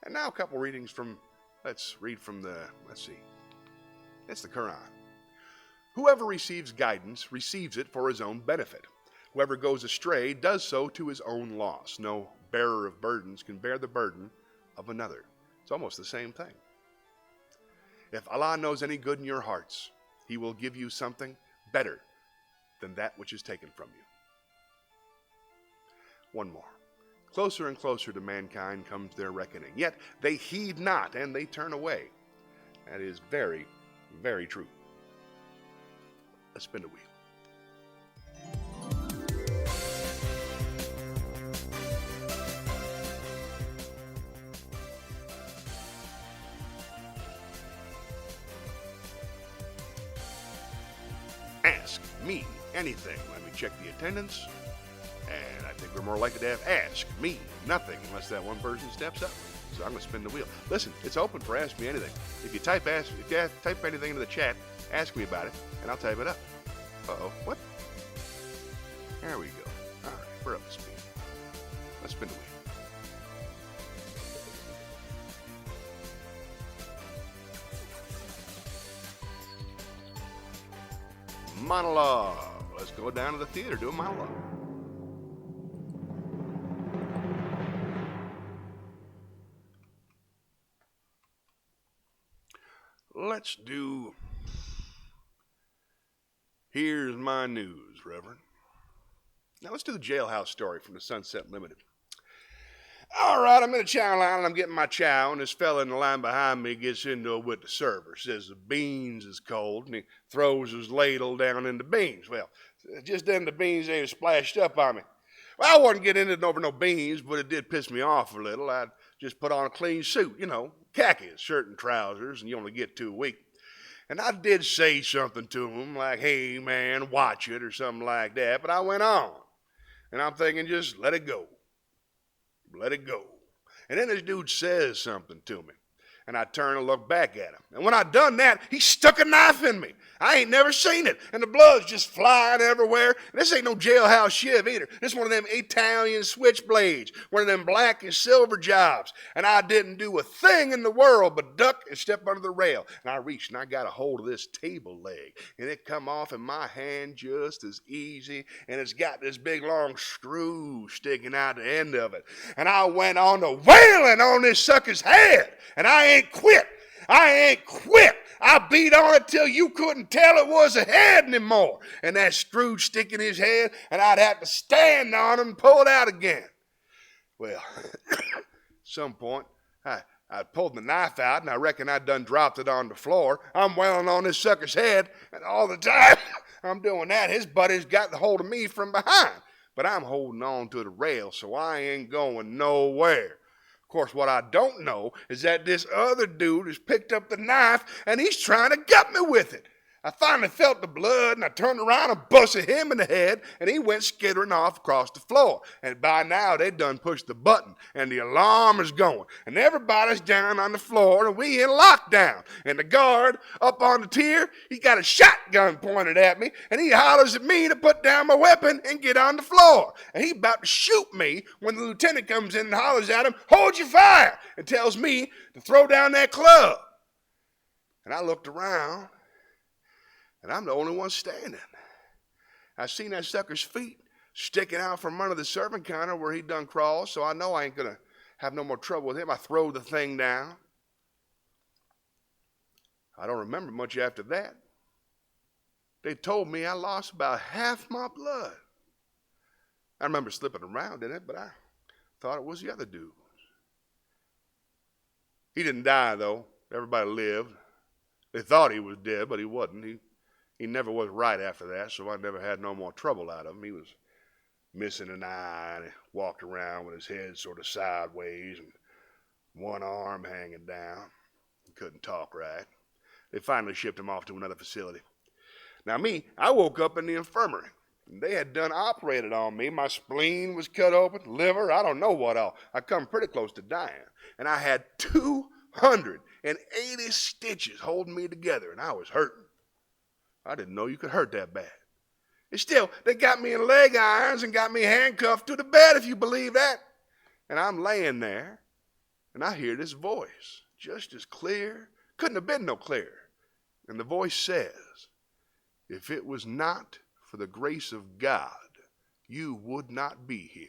And now a couple readings from, let's see. It's the Quran. Whoever receives guidance receives it for his own benefit. Whoever goes astray does so to his own loss. No bearer of burdens can bear the burden of another. It's almost the same thing. If Allah knows any good in your hearts, He will give you something better than that which is taken from you. One more. Closer and closer to mankind comes their reckoning. Yet they heed not, and they turn away. That is very, very true. Let's spin the wheel. Ask me anything. Let me check the attendance. And I think we're more likely to have ask me nothing unless that one person steps up. So I'm going to spin the wheel. Listen, it's open for ask me anything. If you type anything into the chat, ask me about it, and I'll type it up. Uh-oh, what? There we go. All right, we're up to speed. Let's spin the wheel. Monologue. Let's go down to the theater, do a monologue. Let's do Here's My News, Reverend. Now let's do the jailhouse story from the Sunset Limited. All right, I'm in a chow line and I'm getting my chow, and this fella in the line behind me gets into it with the server. Says the beans is cold, and he throws his ladle down in the beans. Well, just then the beans ain't splashed up on me. Well, I wasn't getting into it over no beans, but it did piss me off a little. I'd just put on a clean suit, khakis, shirt and trousers, and you only get 2 a week. And I did say something to him like, hey, man, watch it, or something like that, but I went on. And I'm thinking, just let it go. Let it go. And then this dude says something to me. And I turn and look back at him. And when I done that, he stuck a knife in me. I ain't never seen it. And the blood's just flying everywhere. And this ain't no jailhouse shiv either. This is one of them Italian switchblades. One of them black and silver jobs. And I didn't do a thing in the world but duck and step under the rail. And I reached and I got a hold of this table leg. And it come off in my hand just as easy. And it's got this big long screw sticking out the end of it. And I went on to wailing on this sucker's head. And I ain't quit. I beat on it till you couldn't tell it was a head anymore. And that screw stick in his head, and I'd have to stand on him and pull it out again. Well, at some point, I pulled the knife out, and I reckon I done dropped it on the floor. I'm wailing on this sucker's head, and all the time I'm doing that, his buddy's got the hold of me from behind. But I'm holding on to the rail, so I ain't going nowhere. Of course, what I don't know is that this other dude has picked up the knife and he's trying to gut me with it. I finally felt the blood, and I turned around and busted him in the head, and he went skittering off across the floor. And by now, they done pushed the button, and the alarm is going. And everybody's down on the floor, and we in lockdown. And the guard up on the tier, he got a shotgun pointed at me, and he hollers at me to put down my weapon and get on the floor. And he about to shoot me when the lieutenant comes in and hollers at him, hold your fire, and tells me to throw down that club. And I looked around, and I'm the only one standing. I seen that sucker's feet sticking out from under the serving counter where he done crawled, so I know I ain't going to have no more trouble with him. I throw the thing down. I don't remember much after that. They told me I lost about half my blood. I remember slipping around in it, but I thought it was the other dude. He didn't die, though. Everybody lived. They thought he was dead, but he wasn't. He never was right after that, so I never had no more trouble out of him. He was missing an eye, and he walked around with his head sort of sideways and one arm hanging down. He couldn't talk right. They finally shipped him off to another facility. Now me, I woke up in the infirmary. They had done operated on me. My spleen was cut open, liver, I don't know what all. I come pretty close to dying. And I had 280 stitches holding me together, and I was hurting. I didn't know you could hurt that bad. And still, they got me in leg irons and got me handcuffed to the bed, if you believe that. And I'm laying there, and I hear this voice, just as clear. Couldn't have been no clearer. And the voice says, if it was not for the grace of God, you would not be here.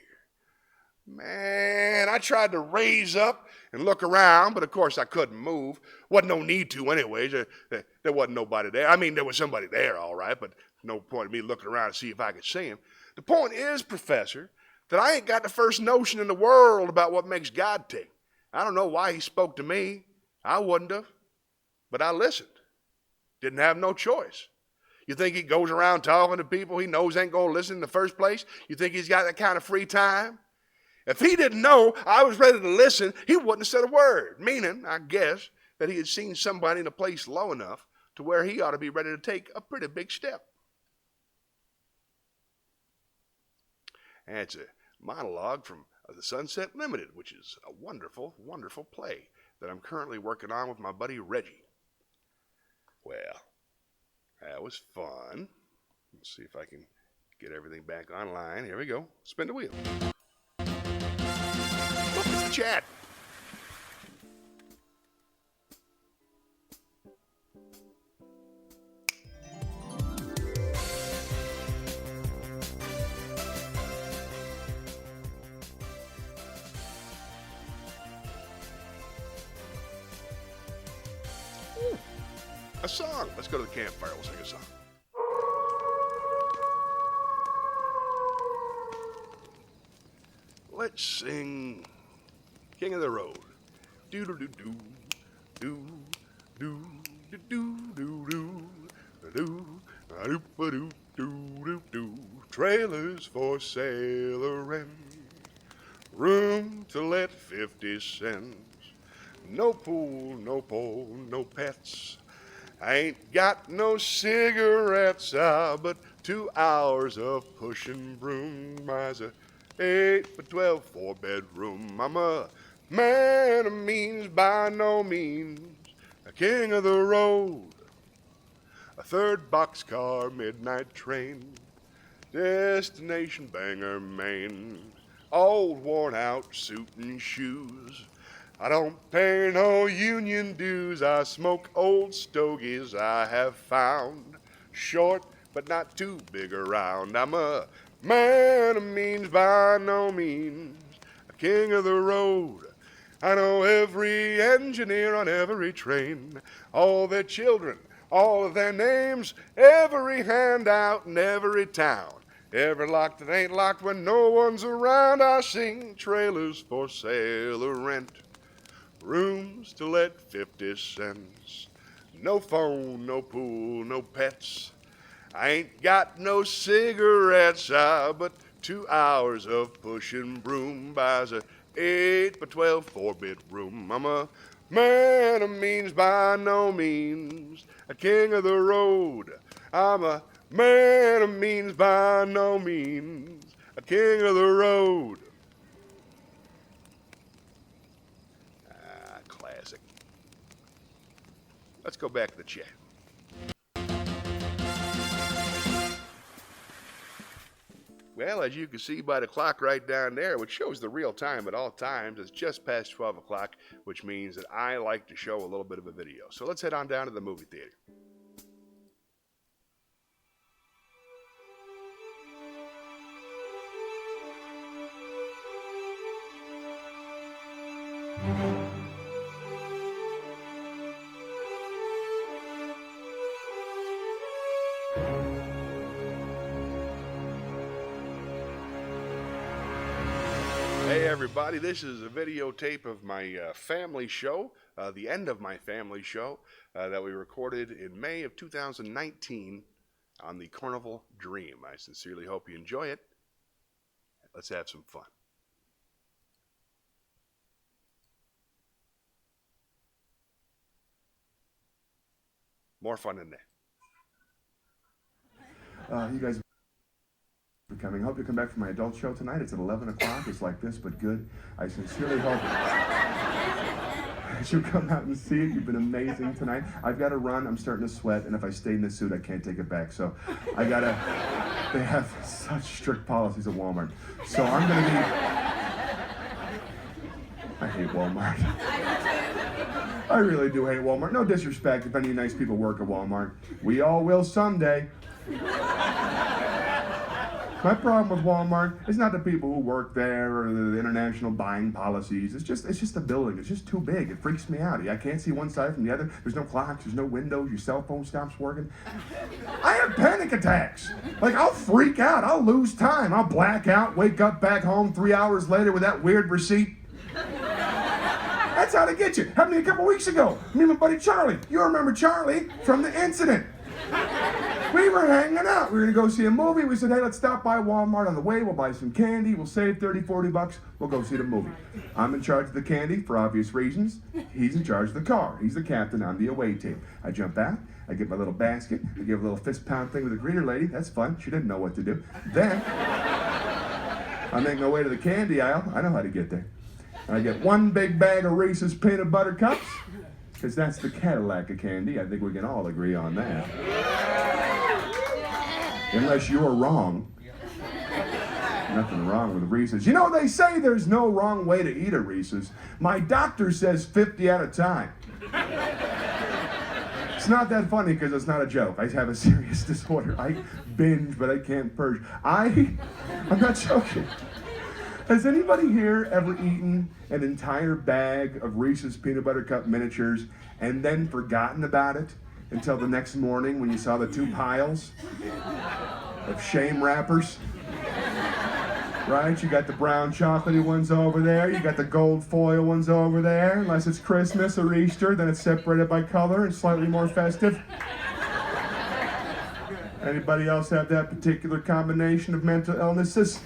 Man, I tried to raise up and look around, but of course I couldn't move. Wasn't no need to anyways. There wasn't nobody there. I mean, there was somebody there, all right, but no point in me looking around to see if I could see him. The point is, Professor, that I ain't got the first notion in the world about what makes God tick. I don't know why he spoke to me. I wouldn't have, but I listened. Didn't have no choice. You think he goes around talking to people he knows ain't going to listen in the first place? You think he's got that kind of free time? If he didn't know I was ready to listen, he wouldn't have said a word, meaning, I guess, that he had seen somebody in a place low enough to where he ought to be ready to take a pretty big step. And it's a monologue from The Sunset Limited, which is a wonderful, wonderful play that I'm currently working on with my buddy Reggie. Well, that was fun. Let's see if I can get everything back online. Here we go. Spin the wheel. Look, it's the chat. Ooh, a song. Let's go to the campfire. We'll sing a song. Let's sing King of the Road. Do do do do do do do do do do do do do do. Trailers for sale or rent. Room to let 50 cents. No pool, no pole, no pets. I ain't got no cigarettes, but 2 hours of pushing broom. Mine's a 8 by 12 4-bedroom. I'm a man of means by no means, a king of the road. A 3rd boxcar midnight train, destination Bangor, Maine. Old worn out suit and shoes. I don't pay no union dues. I smoke old stogies I have found. Short but not too big around. I'm a man of means by no means, a king of the road. I know every engineer on every train, all their children, all of their names, every handout in every town, every lock that ain't locked when no one's around. I sing trailers for sale or rent, rooms to let 50 cents. No phone, no pool, no pets. I ain't got no cigarettes, but 2 hours of pushing broom buys a 8 by 12 4-bedroom. I'm a man of means by no means, a king of the road. I'm a man of means by no means, a king of the road. Ah, classic. Let's go back to the chat. Well, as you can see by the clock right down there, which shows the real time at all times, it's just past 12 o'clock, which means that I like to show a little bit of a video. So let's head on down to the movie theater. Hey everybody, this is a videotape of my family show, the end of my family show that we recorded in May of 2019 on the Carnival Dream. I sincerely hope you enjoy it. Let's have some fun. More fun than that. You guys for coming. I hope you come back for my adult show tonight. It's at 11 o'clock. It's like this, but good. I sincerely hope that you'll come out and see it. You've been amazing tonight. I've got to run. I'm starting to sweat, and if I stay in this suit, I can't take it back. So I got to... They have such strict policies at Walmart. So I'm going to be... I hate Walmart. I really do hate Walmart. No disrespect if any nice people work at Walmart. We all will someday. My problem with Walmart is not the people who work there or the international buying policies. It's just the building. It's just too big. It freaks me out. I can't see one side from the other. There's no clocks. There's no windows. Your cell phone stops working. I have panic attacks. Like, I'll freak out. I'll lose time. I'll black out, wake up back home 3 hours later with that weird receipt. That's how they get you. Happened to me a couple weeks ago. Me and my buddy Charlie. You remember Charlie from the incident. We were hanging out. We were going to go see a movie. We said, hey, let's stop by Walmart on the way. We'll buy some candy. We'll save 30, 40 bucks. We'll go see the movie. I'm in charge of the candy for obvious reasons. He's in charge of the car. He's the captain. I'm the away team. I jump out. I get my little basket. I give a little fist pound thing with the greeter lady. That's fun. She didn't know what to do. Then, I make my way to the candy aisle. I know how to get there. I get one big bag of Reese's peanut butter cups, because that's the Cadillac of candy. I think we can all agree on that. Unless you're wrong. Nothing wrong with Reese's. You know, they say there's no wrong way to eat a Reese's. My doctor says 50 at a time. It's not that funny because it's not a joke. I have a serious disorder. I binge, but I can't purge. I'm not joking. Has anybody here ever eaten an entire bag of Reese's peanut butter cup miniatures and then forgotten about it until the next morning when you saw the two piles of shame wrappers? Right? You got the brown chocolatey ones over there. You got the gold foil ones over there. Unless it's Christmas or Easter, then it's separated by color and slightly more festive. Anybody else have that particular combination of mental illnesses?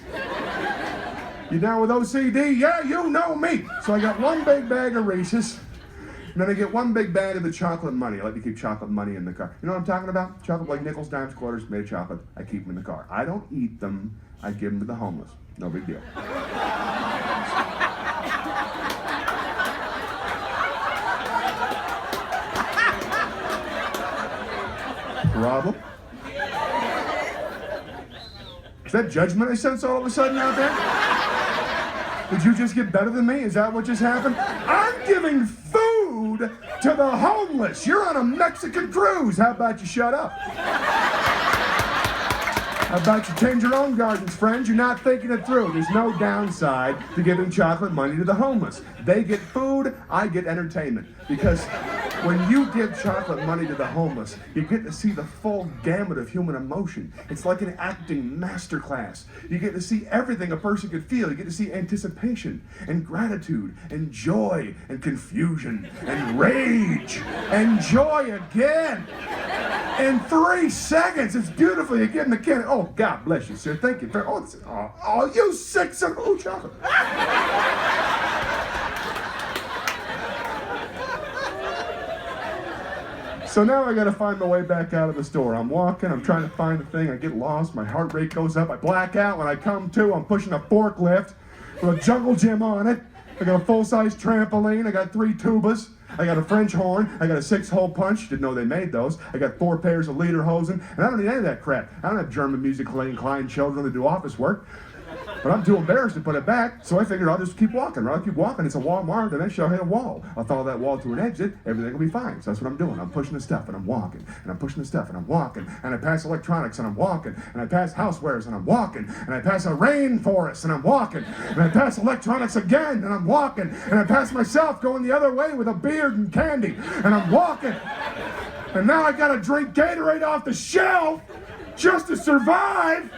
You down with OCD? Yeah, you know me. So I got one big bag of Reese's, and then I get one big bag of the chocolate money. I like to keep chocolate money in the car. You know what I'm talking about? Chocolate like nickels, dimes, quarters, made of chocolate. I keep them in the car. I don't eat them. I give them to the homeless. No big deal. Problem? Is that judgment I sense all of a sudden out there? Did you just get better than me? Is that what just happened? I'm giving food to the homeless. You're on a Mexican cruise. How about you shut up? How about you tend your own gardens, friends? You're not thinking it through. There's no downside to giving chocolate money to the homeless. They get food, I get entertainment. Because when you give chocolate money to the homeless, you get to see the full gamut of human emotion. It's like an acting masterclass. You get to see everything a person could feel. You get to see anticipation and gratitude and joy and confusion and rage and joy again. In 3 seconds, it's beautiful. You get in the can. Oh, God bless you, sir. Thank you. Oh, you sick son of a chocolate. So now I gotta find my way back out of the store. I'm walking, I'm trying to find the thing, I get lost, my heart rate goes up, I black out. When I come to, I'm pushing a forklift with a jungle gym on it. I got a full-size trampoline, I got 3 tubas, I got a French horn, I got a 6-hole punch, didn't know they made those. I got 4 pairs of lederhosen, and I don't need any of that crap. I don't have German musically inclined children that do office work. But I'm too embarrassed to put it back, so I figured I'll just keep walking. I'll keep walking. It's a Walmart, and eventually I'll hit a wall. I'll follow that wall to an exit. Everything will be fine. So that's what I'm doing. I'm pushing the stuff, and I'm walking. And I'm pushing the stuff, and I'm walking. And I pass electronics, and I'm walking. And I pass housewares, and I'm walking. And I pass a rainforest, and I'm walking. And I pass electronics again, and I'm walking. And I pass myself going the other way with a beard and candy. And I'm walking. And now I gotta drink Gatorade off the shelf just to survive.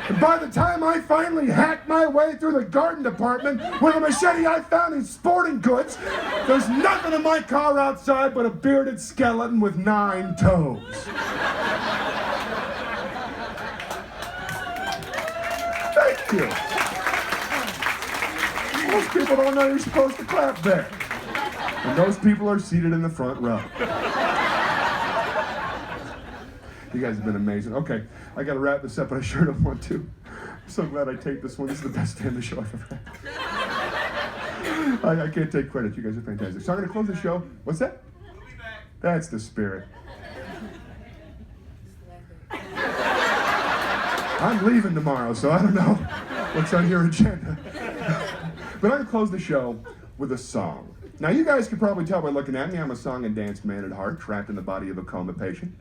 And by the time I finally hack my way through the garden department with a machete I found in sporting goods, there's nothing in my car outside but a bearded skeleton with 9 toes. Thank you. Most people don't know you're supposed to clap there. And those people are seated in the front row. You guys have been amazing. Okay, I gotta wrap this up, but I sure don't want to. I'm so glad I taped this one. This is the best day of the show I've ever had. I can't take credit. You guys are fantastic. So I'm gonna close the show. What's that? We'll be back. That's the spirit. I'm leaving tomorrow, so I don't know what's on your agenda. But I'm gonna close the show with a song. Now, you guys can probably tell by looking at me, I'm a song and dance man at heart, trapped in the body of a coma patient.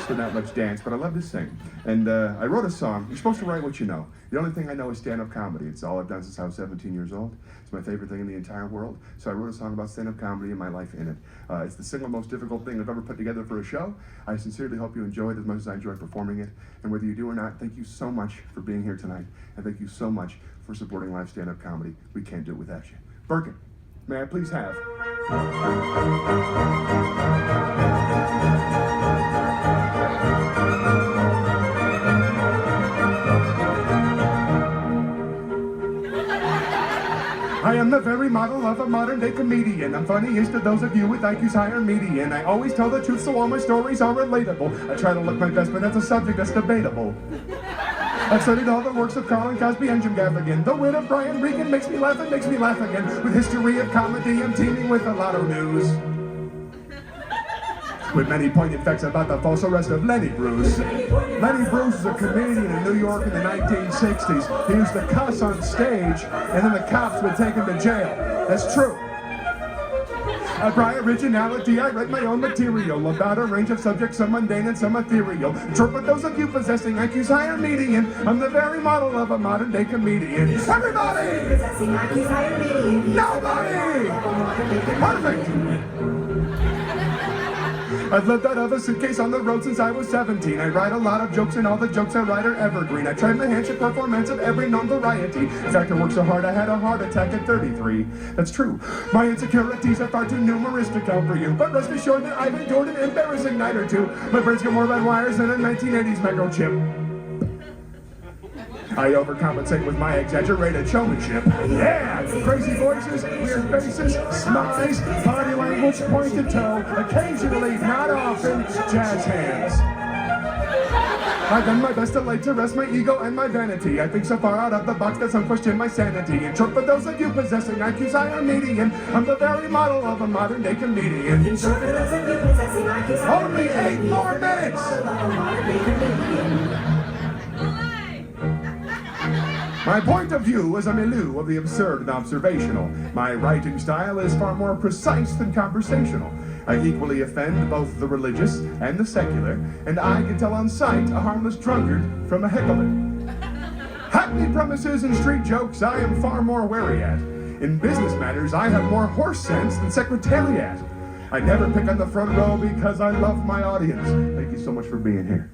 so not much dance, but I love to sing. And I wrote a song. You're supposed to write what you know. The only thing I know is stand-up comedy. It's all I've done since I was 17 years old. It's my favorite thing in the entire world. So I wrote a song about stand-up comedy and my life in it. It's the single most difficult thing I've ever put together for a show. I sincerely hope you enjoy it as much as I enjoy performing it. And whether you do or not, thank you so much for being here tonight. And thank you so much for supporting live stand-up comedy. We can't do it without you. Birkin, may I please have... I am the very model of a modern-day comedian. I'm funniest to those of you with IQs higher median. I always tell the truth, so all my stories are relatable. I try to look my best, but that's a subject that's debatable. I've studied all the works of Colin Cosby and Jim Gaffigan. The wit of Brian Regan makes me laugh again. With history of comedy, I'm teeming with a lot of news. With many poignant facts about the false arrest of Lenny Bruce. Lenny Bruce is a comedian in New York in the 1960s. He used to cuss on stage, and then the cops would take him to jail. That's true. By originality, I write my own material about a range of subjects, some mundane and some ethereal. True for those of you possessing IQs higher median, I'm the very model of a modern-day comedian. Everybody! Possessing IQs higher median. Nobody! Perfect! I've lived out of a suitcase on the road since I was 17. I write a lot of jokes and all the jokes I write are evergreen. I tried my handshake performance of every known variety. In fact, I worked so hard I had a heart attack at 33. That's true. My insecurities are far too numerous to count for you. But rest assured that I've endured an embarrassing night or two. My brain's got more bad wires than a 1980s microchip. I overcompensate with my exaggerated showmanship. Yeah! Crazy voices, weird faces, smiles, body language, pointed toe, occasionally, not often, jazz hands. I've done my best to lay to rest my ego and my vanity. I think so far out of the box that some question my sanity. In short, for those of you possessing IQs higher median, I'm the very model of a modern-day comedian. In short, for those of you possessing IQs higher median, only 8 more minutes! My point of view is a milieu of the absurd and observational. My writing style is far more precise than conversational. I equally offend both the religious and the secular, and I can tell on sight a harmless drunkard from a heckler. Hackney premises and street jokes I am far more wary at. In business matters, I have more horse sense than secretariat. I never pick on the front row because I love my audience. Thank you so much for being here.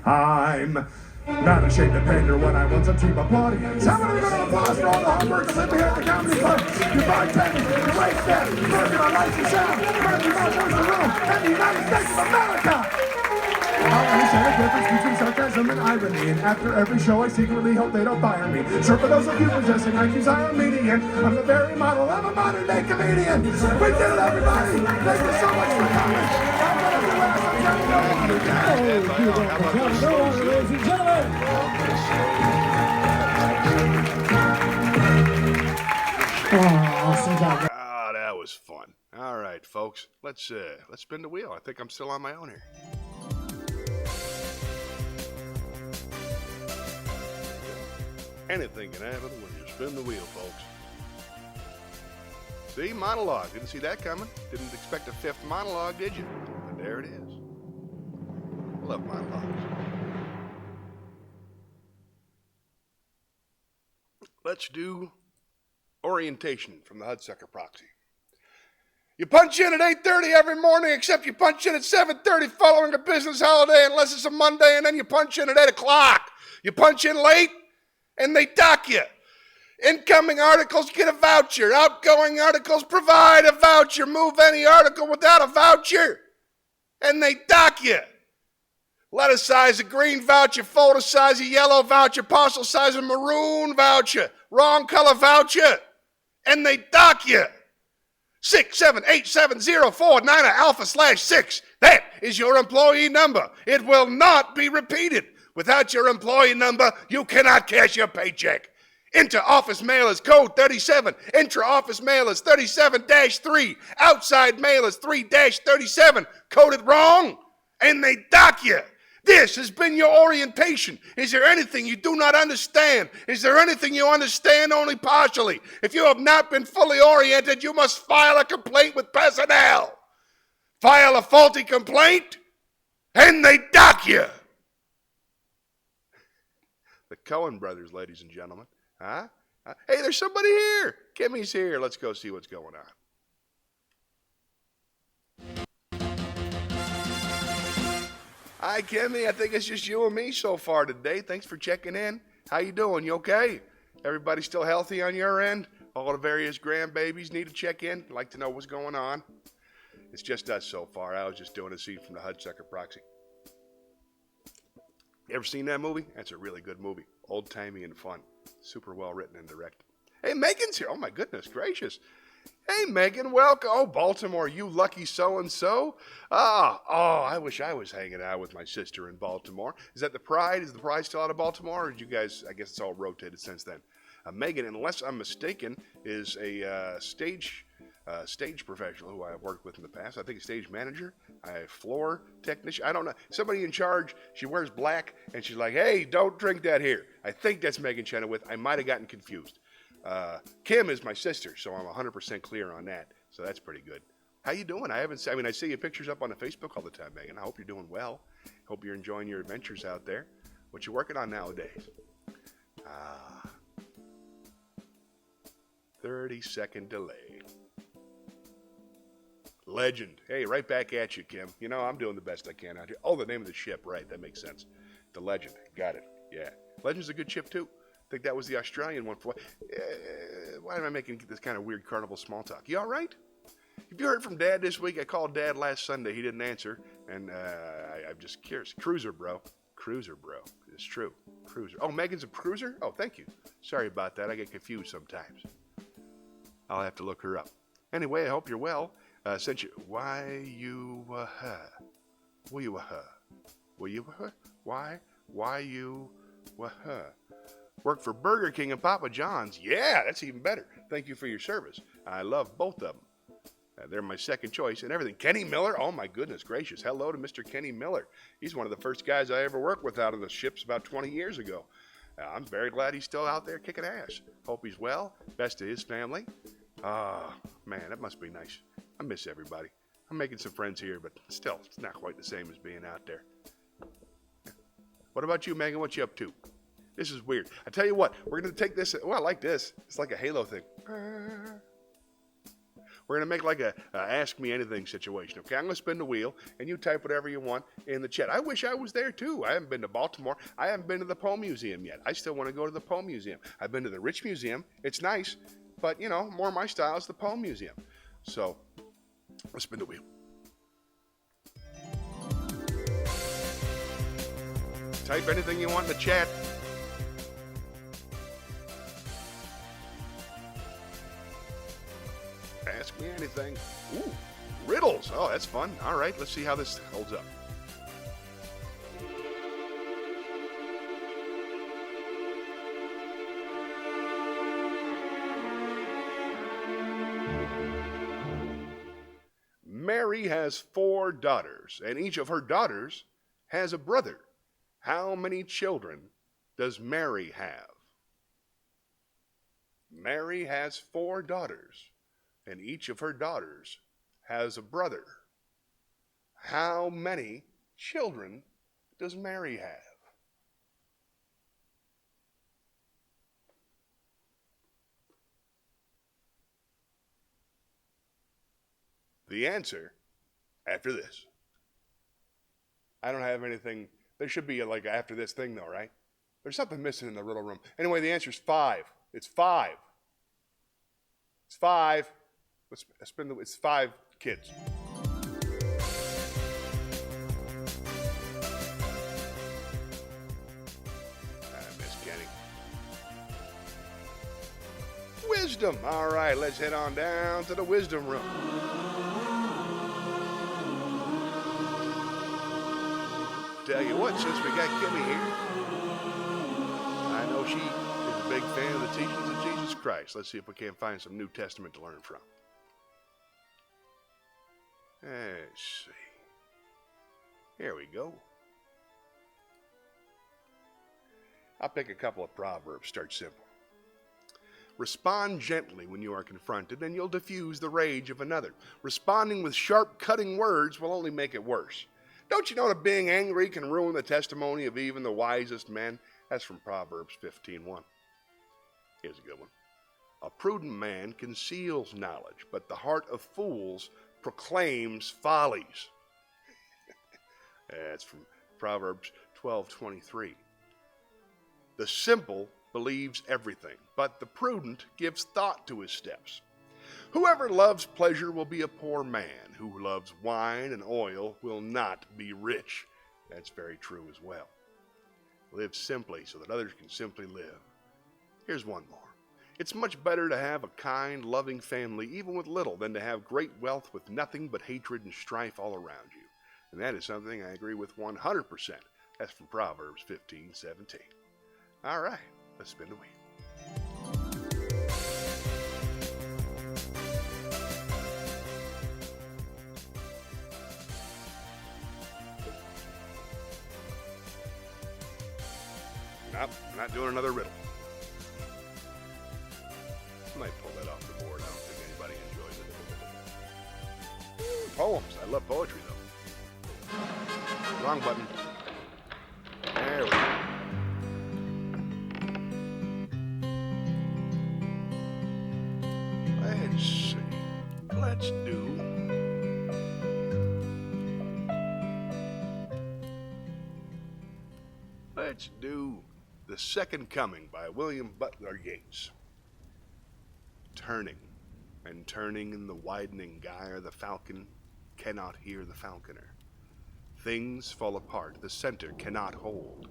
I'm not ashamed to pander when I want some cheap audience. How many little applause for all the hard work that live here at the Comedy Club? Your bartenders, your wait staff, working on lights and sound, American Bartenders the Room, and the United States of America! I understand the difference between sarcasm and irony, and after every show I secretly hope they don't fire me. So for those of you possessing IQs higher median, I'm the very model of a modern-day comedian. We did it, everybody! Thank you so much for coming! I'm gonna do last, I'm trying to go. Ladies and gentlemen! Awesome job. Ah, that was fun. All right, folks, let's spin the wheel. I think I'm still on my own here. Anything can happen when you spin the wheel, folks. See, monologue. Didn't see that coming. Didn't expect a 5th monologue, did you? But there it is. I love monologues. Let's do orientation from the Hudsucker Proxy. You punch in at 8:30 every morning, except you punch in at 7:30 following a business holiday, unless it's a Monday, and then you punch in at 8 o'clock. You punch in late, and they dock you. Incoming articles get a voucher. Outgoing articles provide a voucher. Move any article without a voucher, and they dock you. Letter size a green voucher, folder size a yellow voucher, parcel size a maroon voucher, wrong color voucher, and they dock you. 6787049 alpha/6. That is your employee number. It will not be repeated. Without your employee number, you cannot cash your paycheck. Inter-office mail is code 37. Intra-office mail is 37-3. Outside mail is 3-37. Coded wrong, and they dock you. This has been your orientation. Is there anything you do not understand? Is there anything you understand only partially? If you have not been fully oriented, you must file a complaint with personnel. File a faulty complaint, and they dock you. The Coen brothers, ladies and gentlemen. Huh? Hey, there's somebody here. Kimmy's here. Let's go see what's going on. Hi, Kimmy. I think it's just you and me so far today. Thanks for checking in. How you doing? You okay? Everybody still healthy on your end? All the various grandbabies need to check in. Like to know what's going on. It's just us so far. I was just doing a scene from the Hudsucker Proxy. You ever seen that movie? That's a really good movie. Old-timey and fun. Super well written and directed. Hey, Megan's here. Oh, my goodness gracious. Hey, Megan, welcome. Oh, Baltimore, you lucky so-and-so. I wish I was hanging out with my sister in Baltimore. Is that the Pride? Is the Pride still out of Baltimore? Or did you guys, I guess it's all rotated since then. Megan, unless I'm mistaken, is a stage professional who I've worked with in the past. I think a stage manager, a floor technician. I don't know. Somebody in charge. She wears black, and she's like, hey, don't drink that here. I think that's Megan Chenoweth. I might have gotten confused. Kim is my sister, so I'm 100% clear on that. So that's pretty good. How you doing? I see your pictures up on the Facebook all the time, Megan. I hope you're doing well. Hope you're enjoying your adventures out there. What you working on nowadays? 30-second delay. Legend. Hey, right back at you, Kim. You know, I'm doing the best I can out here. Oh, the name of the ship. Right, that makes sense. The Legend. Got it. Yeah. Legend's a good ship, too. I think that was the Australian one. Why am I making this kind of weird carnival small talk? You all right? Have you heard from Dad this week? I called Dad last Sunday. He didn't answer. And I'm just curious. Cruiser, bro. Cruiser, bro. It's true. Cruiser. Oh, Megan's a cruiser? Oh, thank you. Sorry about that. I get confused sometimes. I'll have to look her up. Anyway, I hope you're well. Why you work for Burger King and Papa John's? Yeah, that's even better. Thank you for your service. I love both of them. They're my second choice and everything. Kenny Miller, oh my goodness gracious. Hello to Mr. Kenny Miller. He's one of the first guys I ever worked with out on the ships about 20 years ago. I'm very glad he's still out there kicking ass. Hope he's well. Best to his family. Man, that must be nice. I miss everybody. I'm making some friends here, but still, it's not quite the same as being out there. What about you, Megan? What you up to? This is weird. I tell you what, we're going to take this. Oh, I like this. It's like a Halo thing. We're going to make like a Ask Me Anything situation, okay? I'm going to spin the wheel, and you type whatever you want in the chat. I wish I was there, too. I haven't been to Baltimore. I haven't been to the Poe Museum yet. I still want to go to the Poe Museum. I've been to the Rich Museum. It's nice, but, you know, more my style is the Poe Museum. So, let's spin the wheel. Type anything you want in the chat. Ask me anything. Ooh, riddles. Oh, that's fun. All right, let's see how this holds up. Mary has 4 daughters, and each of her daughters has a brother. How many children does Mary have? Mary has 4 daughters, and each of her daughters has a brother. How many children does Mary have? The answer after this. I don't have anything. There should be like after this thing though, right? There's something missing in the riddle room. Anyway, the answer is 5. It's 5. It's 5. Let's spin the. It's 5 kids. Miss Kenny. Wisdom. All right, let's head on down to the wisdom room. Tell you what, since we got Kimmy here, I know she is a big fan of the teachings of Jesus Christ. Let's see if we can't find some New Testament to learn from. Let's see. Here we go. I'll pick a couple of proverbs. Start simple. Respond gently when you are confronted, and you'll diffuse the rage of another. Responding with sharp, cutting words will only make it worse. Don't you know that being angry can ruin the testimony of even the wisest men? That's from Proverbs 15:1. Here's a good one. A prudent man conceals knowledge, but the heart of fools proclaims follies. That's from Proverbs 12:23. The simple believes everything, but the prudent gives thought to his steps. Whoever loves pleasure will be a poor man. Who loves wine and oil will not be rich. That's very true as well. Live simply so that others can simply live. Here's one more. It's much better to have a kind, loving family, even with little, than to have great wealth with nothing but hatred and strife all around you. And that is something I agree with 100%. That's from Proverbs 15:17. All right, let's spin the wheel. Nope, I'm not doing another riddle. I might pull that off the board. I don't think anybody enjoys it. Poems. I love poetry, though. Wrong button. There we go. Let's see. Let's do The Second Coming by William Butler Yeats. Turning and turning in the widening gyre, the falcon cannot hear the falconer. Things fall apart, the center cannot hold.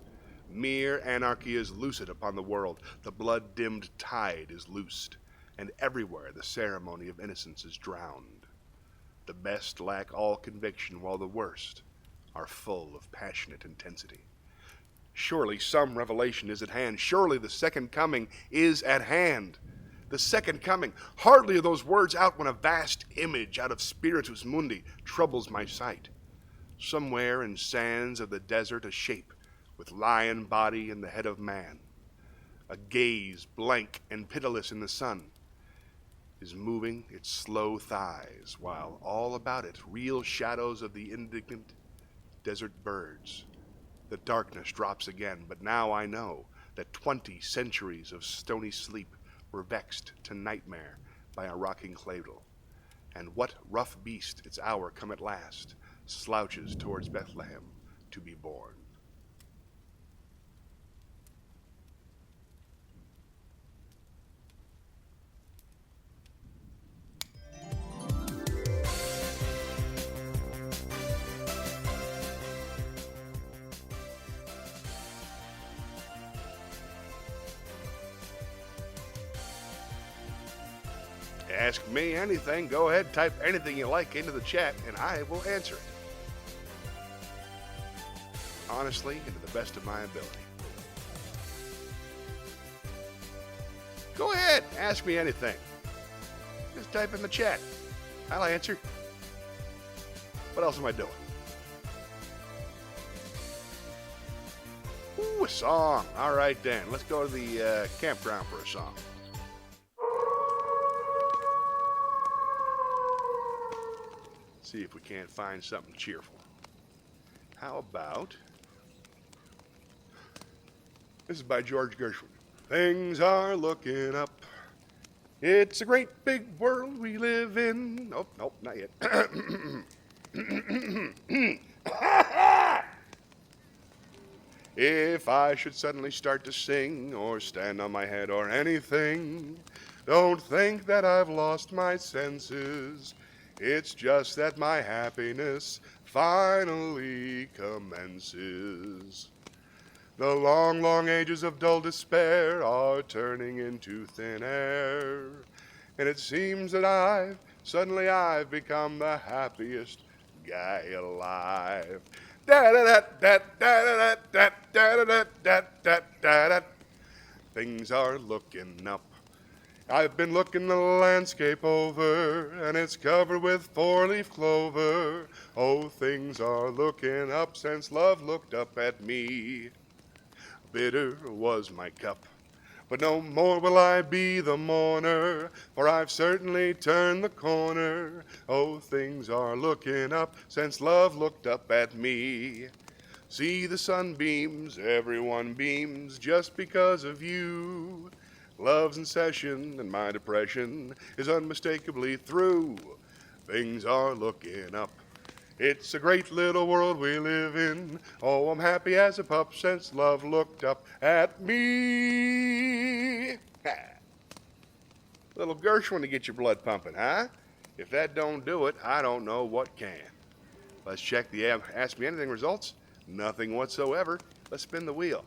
Mere anarchy is lucid upon the world, the blood-dimmed tide is loosed, and everywhere the ceremony of innocence is drowned. The best lack all conviction, while the worst are full of passionate intensity. Surely some revelation is at hand. Surely the second coming is at hand. The second coming. Hardly are those words out when a vast image out of Spiritus Mundi troubles my sight. Somewhere in sands of the desert a shape with lion body and the head of man. A gaze blank and pitiless in the sun is moving its slow thighs, while all about it real shadows of the indignant desert birds. The darkness drops again, but now I know that 20 centuries of stony sleep were vexed to nightmare by a rocking cradle. And what rough beast, its hour come at last, slouches towards Bethlehem to be born. Ask me anything. Go ahead, type anything you like into the chat, and I will answer it. Honestly, and to the best of my ability. Go ahead, ask me anything. Just type in the chat. I'll answer. What else am I doing? Ooh, a song. All right, Dan. Let's go to the campground for a song. See if we can't find something cheerful. How about... This is by George Gershwin. Things are looking up. It's a great big world we live in. Nope, not yet. If I should suddenly start to sing or stand on my head or anything, don't think that I've lost my senses. It's just that my happiness finally commences. The long, long ages of dull despair are turning into thin air. And it seems that I've become the happiest guy alive. Things are looking up. I've been looking the landscape over, and it's covered with four-leaf clover. Oh, things are looking up since love looked up at me. Bitter was my cup, But no more will I be the mourner, for I've certainly turned the corner. Oh, things are looking up since love looked up at me. See the sunbeams, everyone beams just because of you. Love's in session and my depression is unmistakably through. Things are looking up. It's a great little world we live in. Oh, I'm happy as a pup since love looked up at me. Ha. Little Gershwin to get your blood pumping, huh? If that don't do it, I don't know what can. Let's check the Ask Me Anything results. Nothing whatsoever. Let's spin the wheel.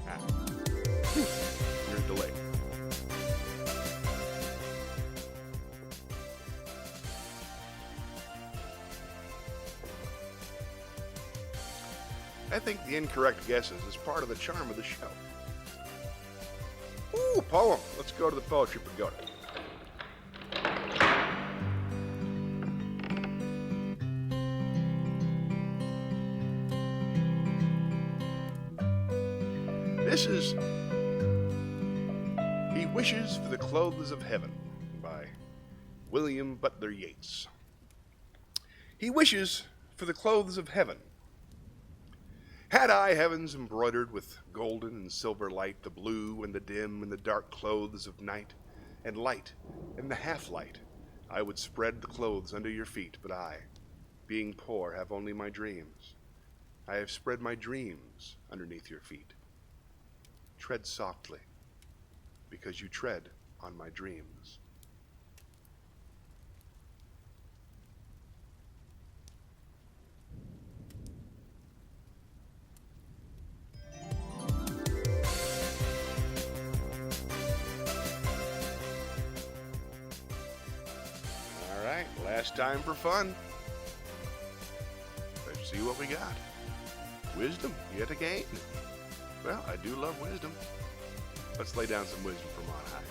Ah. Here's delay. I think the incorrect guesses is part of the charm of the show. Ooh, poem. Let's go to the Poetry Pagoda. This is He Wishes for the Clothes of Heaven by William Butler Yeats. He wishes for the clothes of heaven. Had I heavens embroidered with golden and silver light, the blue and the dim and the dark clothes of night, and light and the half-light, I would spread the clothes under your feet, but I, being poor, have only my dreams. I have spread my dreams underneath your feet. Tread softly, because you tread on my dreams. All right, last time for fun. Let's see what we got. Wisdom, yet again. Well, I do love wisdom. Let's lay down some wisdom from on high.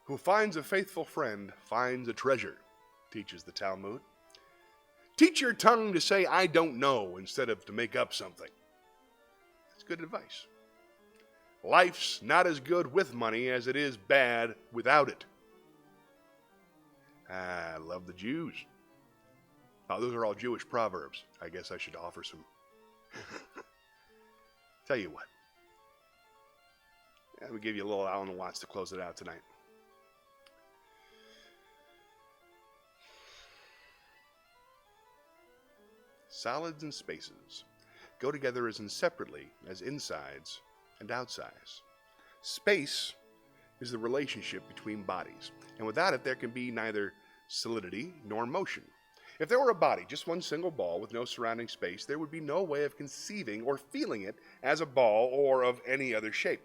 Who finds a faithful friend finds a treasure, teaches the Talmud. Teach your tongue to say I don't know instead of to make up something. That's good advice. Life's not as good with money as it is bad without it. I love the Jews. Oh, those are all Jewish proverbs. I guess I should offer some. Tell you what. Let me give you a little Alan Watts to close it out tonight. Solids and spaces go together as inseparably as insides and outsides. Space is the relationship between bodies, and without it there can be neither solidity nor motion. If there were a body, just one single ball with no surrounding space, there would be no way of conceiving or feeling it as a ball or of any other shape.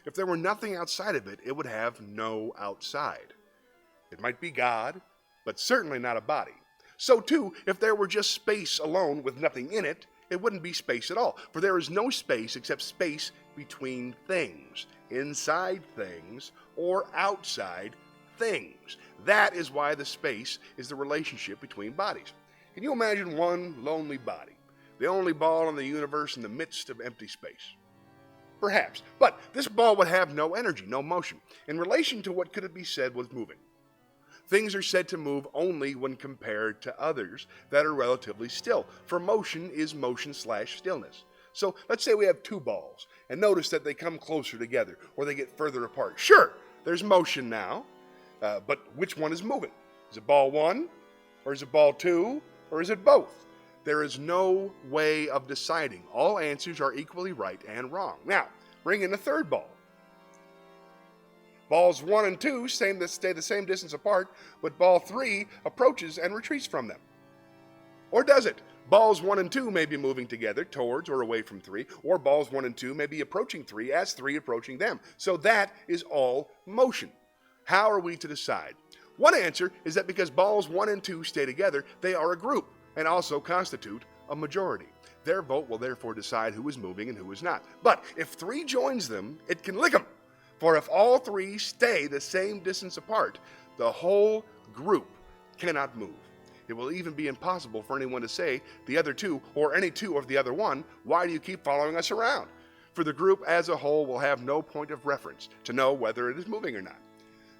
If there were nothing outside of it, it would have no outside. It might be God, but certainly not a body. So too, if there were just space alone with nothing in it, it wouldn't be space at all, for there is no space except space between things, inside things, or outside things. That is why the space is the relationship between bodies. Can you imagine one lonely body, the only ball in the universe in the midst of empty space? Perhaps, but this ball would have no energy, no motion, in relation to what could it be said was moving. Things are said to move only when compared to others that are relatively still, for motion is motion/stillness. So let's say we have two balls, and notice that they come closer together, or they get further apart. Sure, there's motion now, but which one is moving? Is it ball one, or is it ball two, or is it both? There is no way of deciding. All answers are equally right and wrong. Now, bring in a third ball. Balls 1 and 2 stay the same distance apart, but ball 3 approaches and retreats from them. Or does it? Balls 1 and 2 may be moving together towards or away from 3, or balls 1 and 2 may be approaching 3 as 3 approaching them. So that is all motion. How are we to decide? One answer is that because balls 1 and 2 stay together, they are a group and also constitute a majority. Their vote will therefore decide who is moving and who is not. But if 3 joins them, it can lick them. For if all 3 stay the same distance apart, the whole group cannot move. It will even be impossible for anyone to say the other 2 or any 2 of the other one, why do you keep following us around? For the group as a whole will have no point of reference to know whether it is moving or not.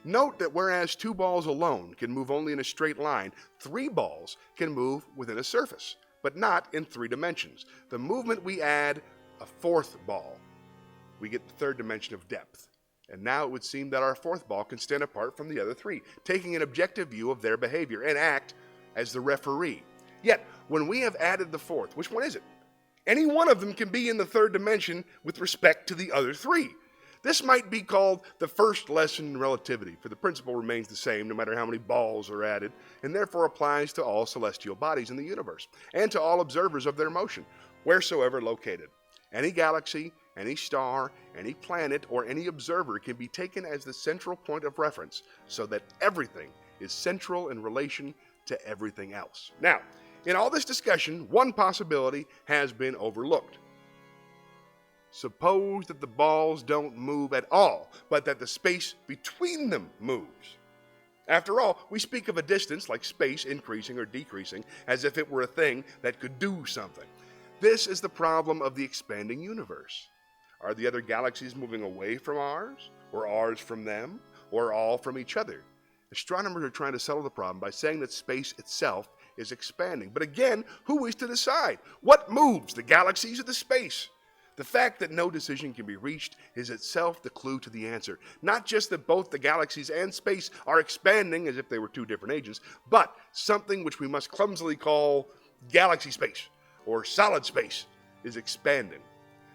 Note that whereas 2 balls alone can move only in a straight line, 3 balls can move within a surface, but not in 3 dimensions. The moment we add a 4th ball, we get the 3rd dimension of depth. And now it would seem that our 4th ball can stand apart from the other 3, taking an objective view of their behavior and act as the referee. Yet, when we have added the 4th, which one is it? Any one of them can be in the 3rd dimension with respect to the other 3. This might be called the first lesson in relativity, for the principle remains the same no matter how many balls are added, and therefore applies to all celestial bodies in the universe, and to all observers of their motion, wheresoever located. Any galaxy, any star, any planet, or any observer can be taken as the central point of reference, so that everything is central in relation to everything else. Now, in all this discussion, one possibility has been overlooked. Suppose that the balls don't move at all, but that the space between them moves. After all, we speak of a distance like space increasing or decreasing as if it were a thing that could do something. This is the problem of the expanding universe. Are the other galaxies moving away from ours, or ours from them, or all from each other? Astronomers are trying to settle the problem by saying that space itself is expanding. But again, who is to decide? What moves, the galaxies or the space? The fact that no decision can be reached is itself the clue to the answer. Not just that both the galaxies and space are expanding as if they were 2 different agents, but something which we must clumsily call galaxy space or solid space is expanding.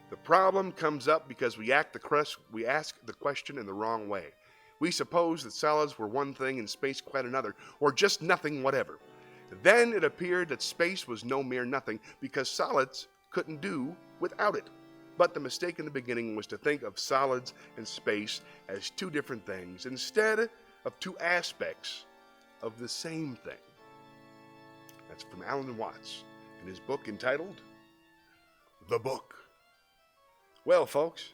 The problem comes up because we ask the question in the wrong way. We suppose that solids were one thing and space quite another, or just nothing whatever. Then it appeared that space was no mere nothing because solids couldn't do without it. But the mistake in the beginning was to think of solids and space as 2 different things instead of 2 aspects of the same thing. That's from Alan Watts in his book entitled The Book. Well, folks,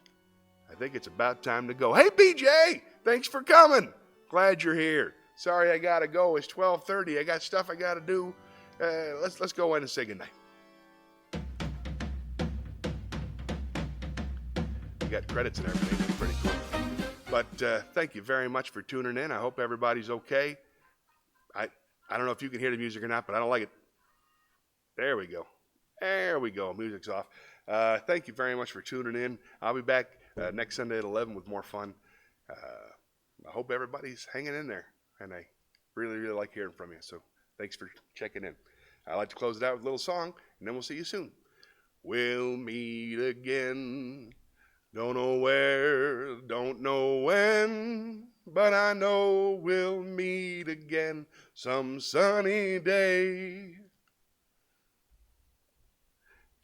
I think it's about time to go. Hey, BJ, thanks for coming. Glad you're here. Sorry I gotta go. It's 12:30. I got stuff I gotta do. Let's go in and say goodnight. Got credits and everything. It's pretty cool. But thank you very much for tuning in. I hope everybody's okay. I don't know if you can hear the music or not, but I don't like it. There we go. There we go. Music's off. Thank you very much for tuning in. I'll be back next Sunday at 11 with more fun. I hope everybody's hanging in there, and I really, really like hearing from you. So thanks for checking in. I'd like to close it out with a little song, and then we'll see you soon. We'll meet again. Don't know where, don't know when, but I know we'll meet again some sunny day.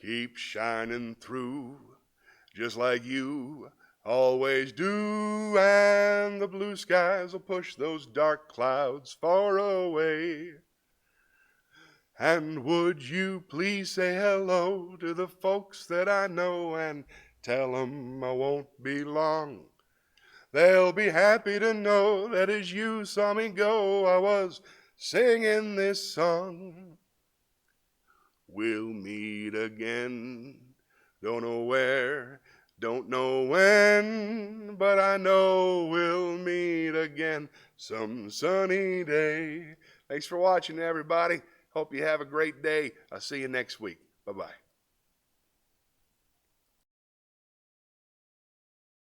Keep shining through, just like you always do, and the blue skies will push those dark clouds far away. And would you please say hello to the folks that I know and tell them I won't be long. They'll be happy to know that as you saw me go, I was singing this song. We'll meet again, don't know where, don't know when, but I know we'll meet again some sunny day. Thanks for watching, everybody. Hope you have a great day. I'll see you next week. Bye-bye.